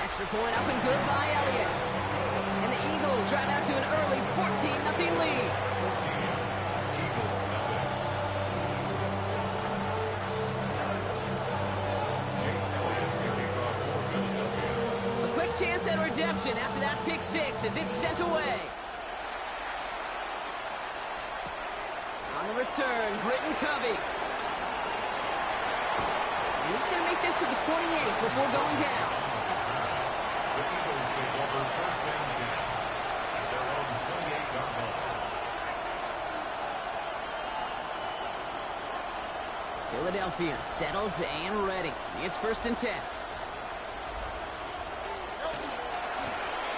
Extra point up and good by Elliott. And the Eagles drive out to an early 14-0 lead. A quick chance at redemption after that pick 6 as it's sent away. On the return, Britton Covey. And he's going to make this to the 28 before going down. The Eagles take over 1st and 10 at their own 28-yard line. Philadelphia settled and ready. It's 1st and 10.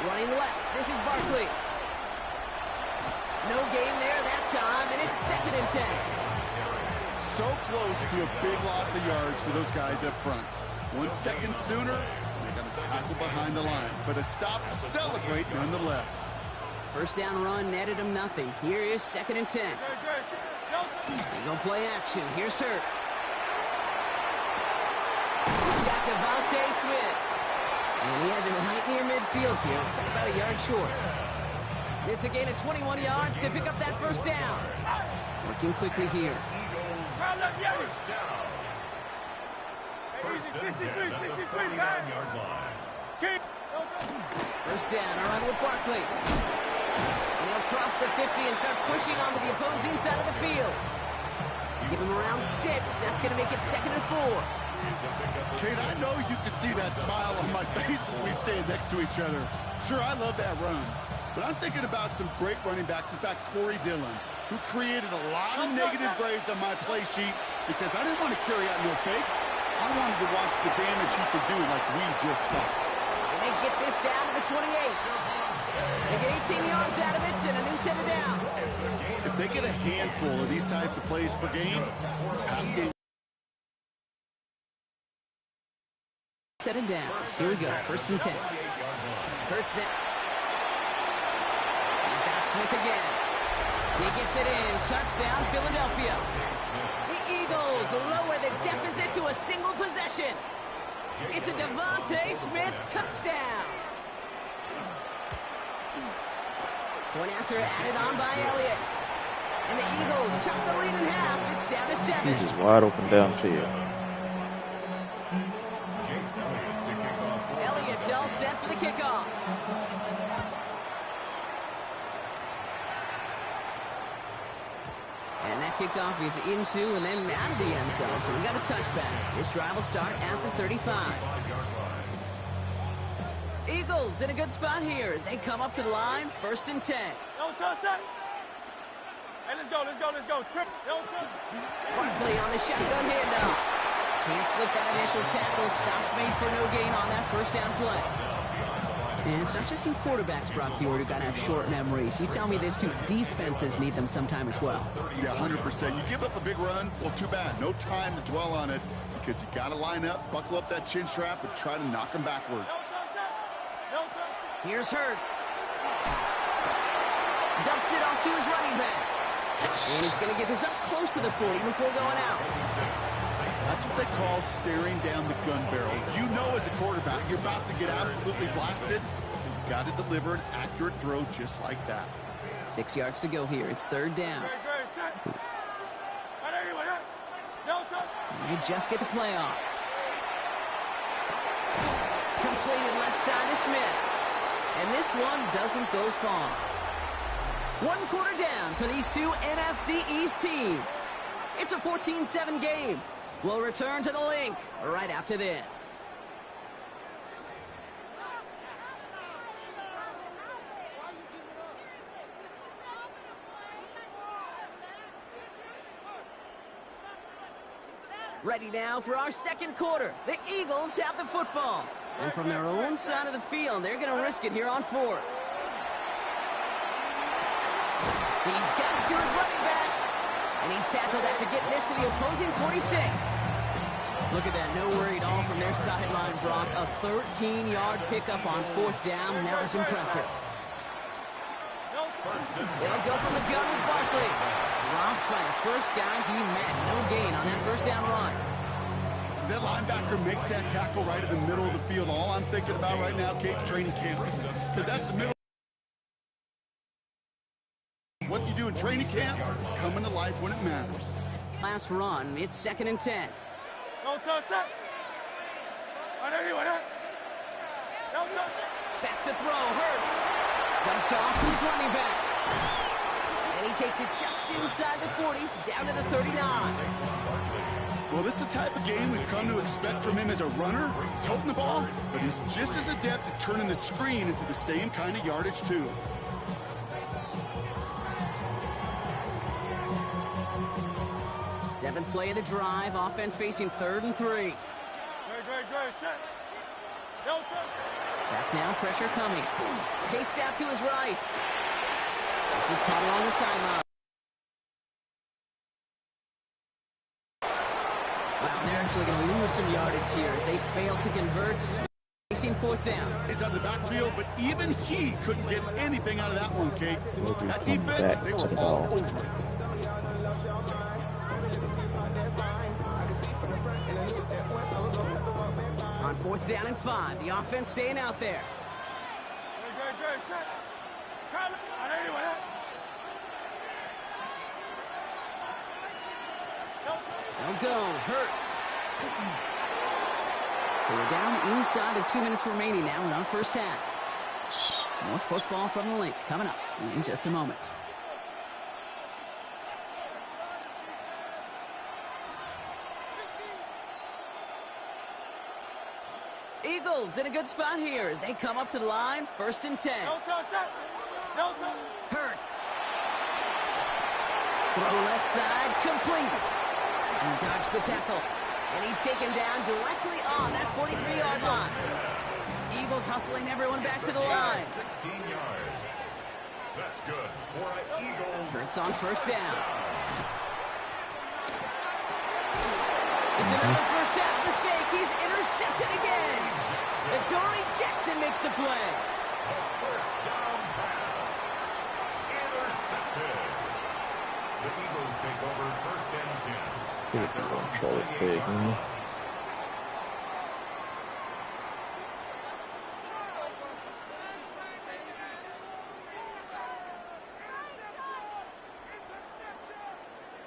Running left. This is Barkley. No gain there that time, and it's 2nd and 10. So close to a big loss of yards for those guys up front. 1 second sooner, they got a tackle behind the line, but a stop to celebrate nonetheless. First down run netted him nothing. Here is 2nd and 10. They go play action. Here's Hurts. He's got Devontae Smith. And he has him right near midfield here. It's like about a yard short. It's a gain of 21 yards to pick up that first down. Working quickly here. First down. 1st and 10 at the 49-yard line. First down, around with Barkley. And he'll cross the 50 and start pushing onto the opposing side of the field. Give him around 6. That's going to make it 2nd and 4. Kate, I know you can see that smile on my face as we stand next to each other. Sure, I love that run. But I'm thinking about some great running backs. In fact, Corey Dillon, who created a lot of negative grades on my play sheet because I didn't want to carry out no fake. I wanted to watch the damage he could do like we just saw. And they get this down to the 28. They get 18 yards out of it and a new set of downs. If they get a handful of these types of plays per game, pass game. Set of downs. Here we go. 1st and 10. Hurts now. He's got Smith again. He gets it in. Touchdown, Philadelphia. The Eagles lower the deficit to a single possession. It's a Devontae Smith touchdown. Point after added on by Elliott. And the Eagles chop the lead in half. It's down to 7. He's just wide open downfield. Elliott's all set for the kickoff. And that kickoff is into and then out of the end zone. So we got a touchback. This drive will start at the 35. Eagles in a good spot here as they come up to the line. 1st and 10. Hey, let's go. Trip. Barkley on the shotgun handoff. Can't slip that initial tackle. Stops made for no gain on that first down play. And it's not just you quarterbacks, Brock Hewitt, who got to have short memories. You tell me this too, defenses need them sometime as well. Yeah, 100%. You give up a big run, well, too bad. No time to dwell on it because you got to line up, buckle up that chin strap, and try to knock them backwards. Here's Hurts. Dumps it off to his running back. And he's going to get this up close to the 40 before going out. That's what they call staring down the gun barrel. You know as a quarterback, you're about to get absolutely blasted. You've got to deliver an accurate throw just like that. 6 yards to go here. It's third down. And they just get the play off. Completed left side to Smith. And this one doesn't go far. 1 quarter down for these two NFC East teams. It's a 14-7 game. We'll return to the link right after this. Ready now for our second quarter. The Eagles have the football. And from their own side of the field, they're going to risk it here on 4th. He's got it to his running back. And he's tackled after getting this to the opposing 46. Look at that, no worry at all from their sideline, Brock. A 13-yard pickup on 4th down. That was impressive. They'll go from the gun with Barkley. Dropped by the first guy he met. No gain on that first down run. As that linebacker makes that tackle right in the middle of the field, all I'm thinking about right now, Kate, training camp. Because that's the middle. What you do in training camp, coming to life when it matters. Last run, it's 2nd and 10. Back to throw, Hurts. Dumped off to his running back. And he takes it just inside the 40, down to the 39. Well, this is the type of game we've come to expect from him as a runner, toting the ball, but he's just as adept at turning the screen into the same kind of yardage, too. Seventh play of the drive, offense facing 3rd and 3. Back now, pressure coming. Chased out to his right. This is caught along the sideline. Wow, they're actually going to lose some yardage here as they fail to convert. Facing 4th down. He's out of the backfield, but even he couldn't get anything out of that one, Kate. That defense, they were all over it. On 4th down and 5, the offense staying out there. They'll go, Hurts. So we're down inside of 2 minutes remaining now in our first half. More football from the link coming up in just a moment. Eagles in a good spot here as they come up to the line. 1st and 10. Hurts. Throw left side, complete. And dodged the tackle. And he's taken down directly on that 43-yard line. Eagles hustling everyone back to the line. 16 yards. That's good for the Eagles. Hurts on 1st down. It's another first half mistake. He's intercepted again. Adoree Jackson makes the play. First down pass. Intercepted. The Eagles take over 1st and 10.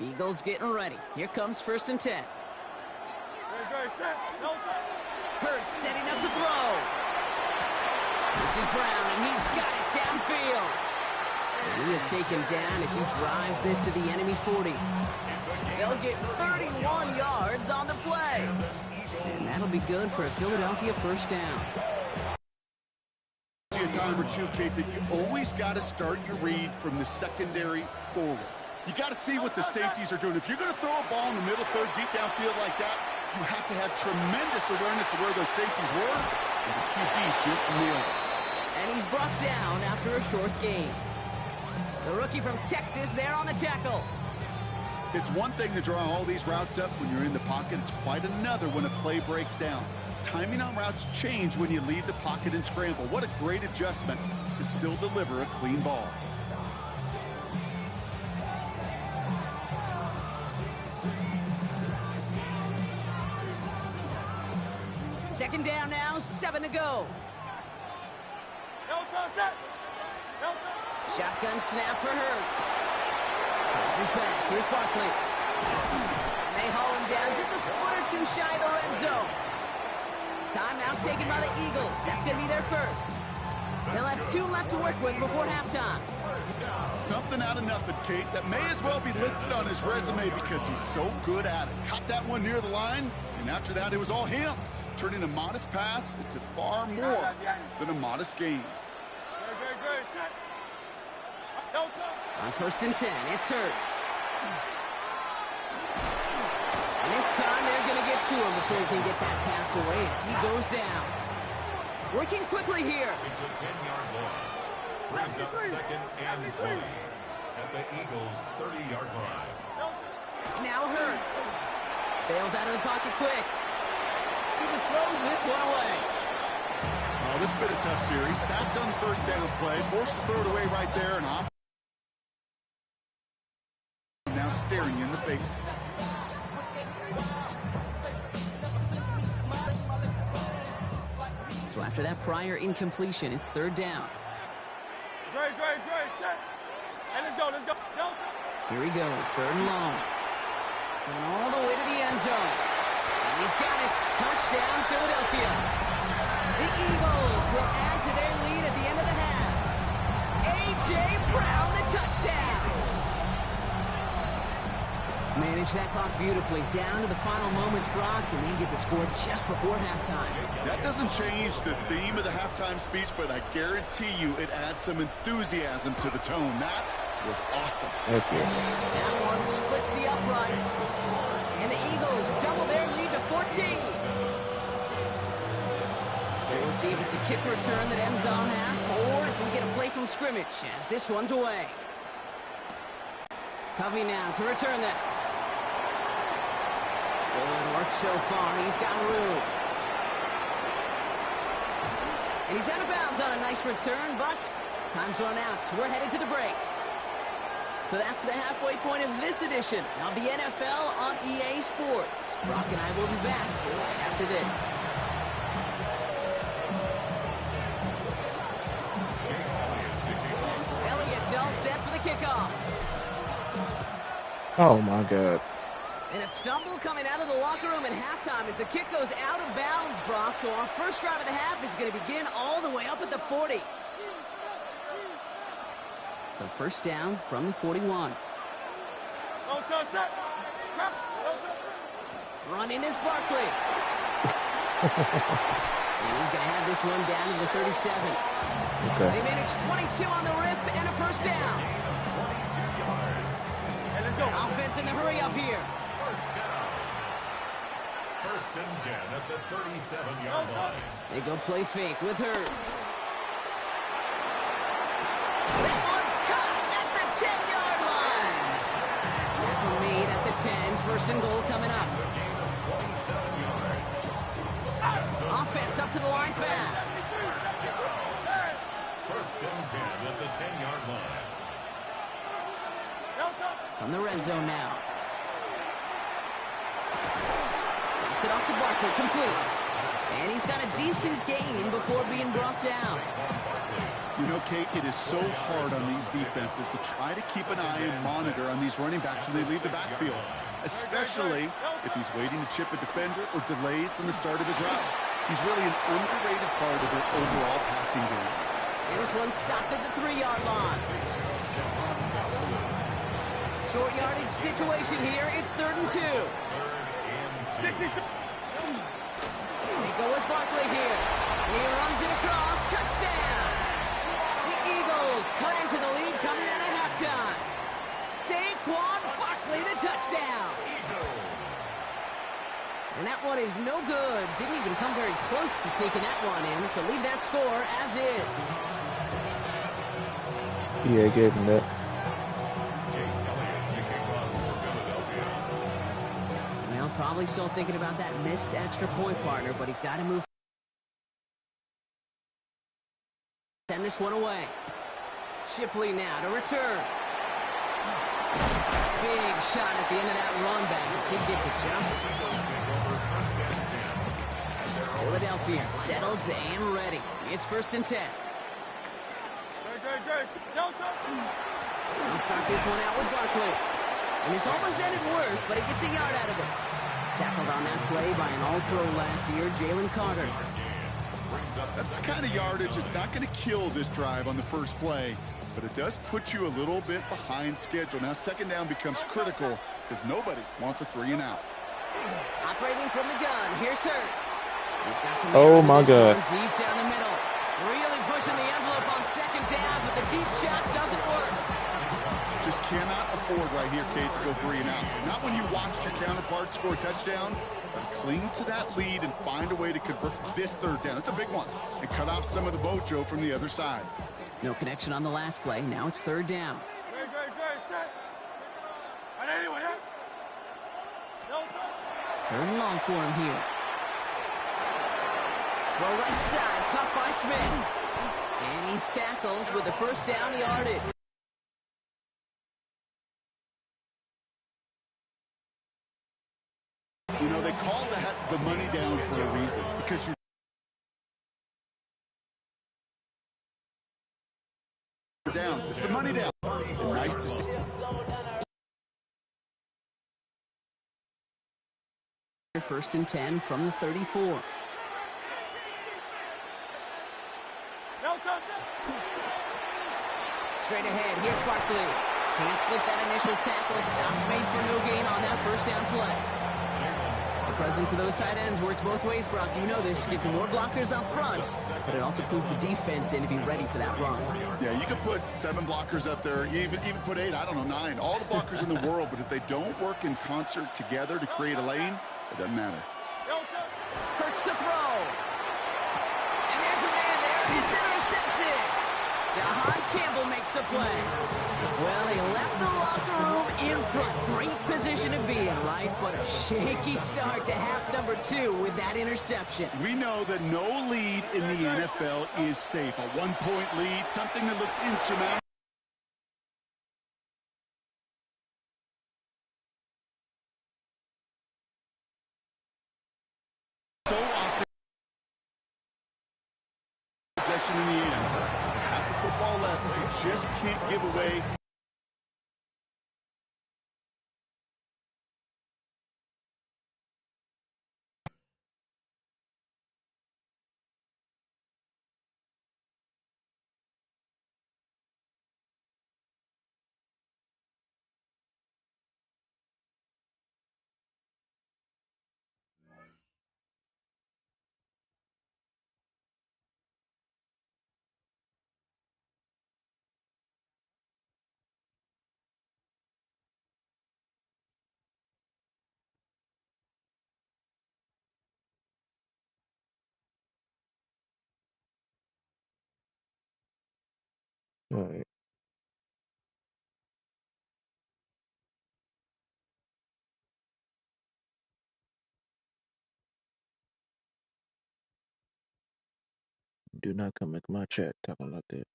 Eagles getting ready. Here comes 1st and 10. Hurts setting up to throw. This is Brown, and he's got it downfield. And he is taken down as he drives this to the enemy 40. They'll get 31 yards on the play. And that'll be good for a Philadelphia first down. A time or two, Kate, that you always got to start your read from the secondary forward. You got to see what the safeties are doing. If you're going to throw a ball in the middle third, deep downfield like that, you have to have tremendous awareness of where those safeties were, and the QB just nailed it. And he's brought down after a short gain. The rookie from Texas there on the tackle. It's one thing to draw all these routes up when you're in the pocket. It's quite another when a play breaks down. Timing on routes change when you leave the pocket and scramble. What a great adjustment to still deliver a clean ball. Second down now, 7 to go. Shotgun snap for Hurts. Hurts is back. Here's Barkley. And they haul him down just a foot or two shy of the red zone. Timeout taken by the Eagles. That's going to be their first. They'll have 2 left to work with before halftime. Something out of nothing, Kate. That may as well be listed on his resume because he's so good at it. Caught that one near the line, and after that, it was all him. Turning a modest pass into far more than a modest gain. On 1st and 10, it's Hurts. And this time they're going to get to him before he can get that pass away as he goes down. Working quickly here. It's a 10-yard loss. Brings up 2nd and 20 at the Eagles' 30-yard line. Now Hurts. Bails out of the pocket quick. He just throws this one away. Oh, this has been a tough series. Sacked on the first down play. Forced to throw it away right there and off. Now staring you in the face. So after that prior incompletion, it's 3rd down. Great. Hey, let's go. Here he goes, 3rd and long. Going all the way to the end zone. And he's got it. Touchdown, Philadelphia. The Eagles will add to their lead at the end of the half. A.J. Brown, the touchdown. Manage that clock beautifully down to the final moments, Brock, and they get the score just before halftime. That doesn't change the theme of the halftime speech, but I guarantee you it adds some enthusiasm to the tone. That was awesome. Thank you. That one splits the uprights. And the Eagles double their lead to 14. So we'll see if it's a kick return that ends on half, or if we get a play from scrimmage, as this one's away. Covey now to return this. Good work so far. He's got room. And he's out of bounds on a nice return, but time's run out. We're headed to the break. So that's the halfway point of this edition of the NFL on EA Sports. Brock and I will be back right after this. Elliott's all set for the kickoff. Oh my God. And a stumble coming out of the locker room at halftime as the kick goes out of bounds, Brock. So our first drive of the half is going to begin all the way up at the 40. So 1st down from the 41. Running is Barkley. And he's going to have this one down to the 37. Okay. They managed 22 on the rip and a 1st down. Offense in the hurry up here. 1st down. 1st and 10 at the 37-yard line. They go play fake with Hurts. That one's caught at the 10-yard line. Tackle made at the 10. 1st and goal coming up. A gain of 27 yards. Offense up to the line fast. 1st and 10 at the 10-yard line. From the red zone now. Tips it off to Barkley, complete. And he's got a decent gain before being brought down. You know, Kate, it is so hard on these defenses to try to keep an eye and monitor on these running backs when they leave the backfield, especially if he's waiting to chip a defender or delays in the start of his route. He's really an underrated part of their overall passing game. And this one stopped at the 3-yard line. Short yardage situation here. It's 3rd and 2. They go with Barkley here. And he runs it across. Touchdown! The Eagles cut into the lead coming out of halftime. Saquon Barkley, the touchdown. And that one one is no good. Didn't even come very close to sneaking that one in, so leave that score as is. Yeah, gave him that. Well, probably still thinking about that missed extra point, partner, but he's got to move. Send this one away. Shipley now to return. Big shot at the end of that run back as he gets adjusted. Philadelphia settled and ready. It's 1st and 10. We'll start this one out with Barkley. And this almost ended worse, but he gets a yard out of it. Tackled on that play by an all-pro last year, Jalen Carter. That's the kind of yardage that's not going to kill this drive on the first play, but it does put you a little bit behind schedule. Now 2nd down becomes critical because nobody wants a 3-and-out. Operating from the gun, here's Hurts. He's got some Oh my God. deep down the middle. Really pushing the envelope on 2nd down, but the deep shot doesn't work. Just cannot afford right here, Kate, to go 3-and-out. Not when you watched your counterpart score a touchdown. Cling to that lead and find a way to convert this 3rd down. It's a big one. And cut off some of the mojo from the other side. No connection on the last play. Now it's 3rd down. Third and long for him here. Well, right side, caught by Smith. And he's tackled with the 1st down yardage. You know, they call that the money down for a reason, because you're down. It's the money down. And nice to see. First and 10 from the 34. Straight ahead, here's Barkley. Can't slip that initial tackle. Stops made for no gain on that 1st down play. The presence of those tight ends works both ways, Brock. You know this. Gives them more blockers up front, but it also clues the defense in to be ready for that run. Yeah, you could put 7 blockers up there, even put 8, I don't know, 9. All the blockers in the world, but if they don't work in concert together to create a lane, it doesn't matter. Hurts to throw. And there's a man there. It's intercepted. Jahan Campbell makes the play. Well, he left the locker room in front. Great position to be in, right? But a shaky start to half number 2 with that interception. We know that no lead in the NFL is safe. A 1-point lead, something that looks insurmountable. So often, possession in the end. Half of football left, you just can't give away. All right. Do not come into my chat talking like that.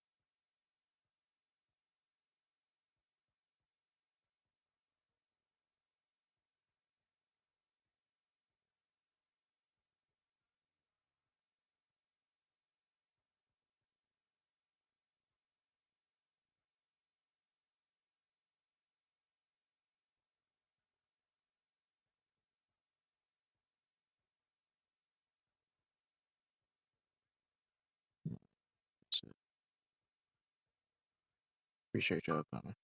So, appreciate y'all coming.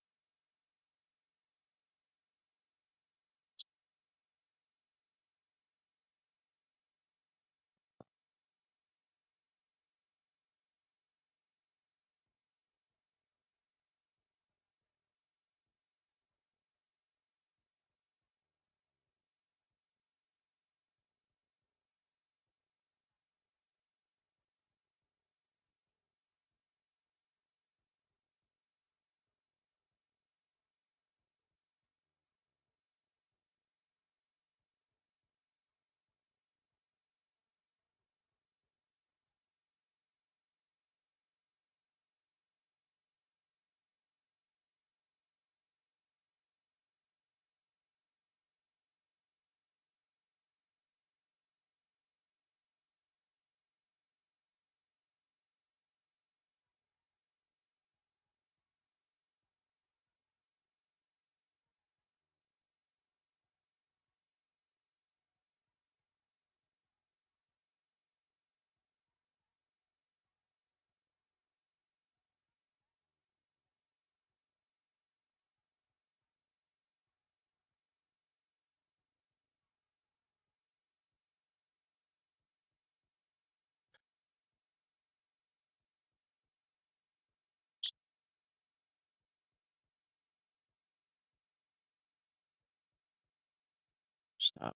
Stop.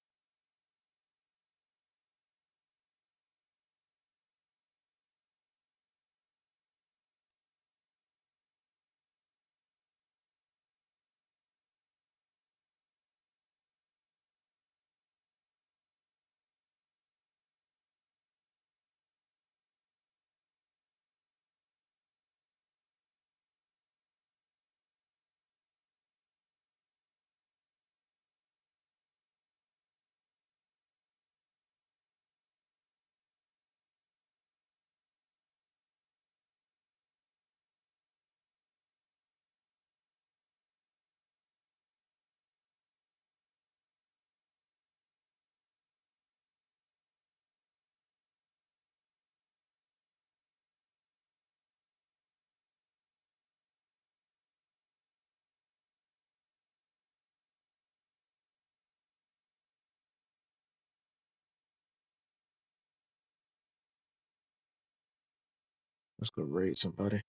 Let's go raid somebody.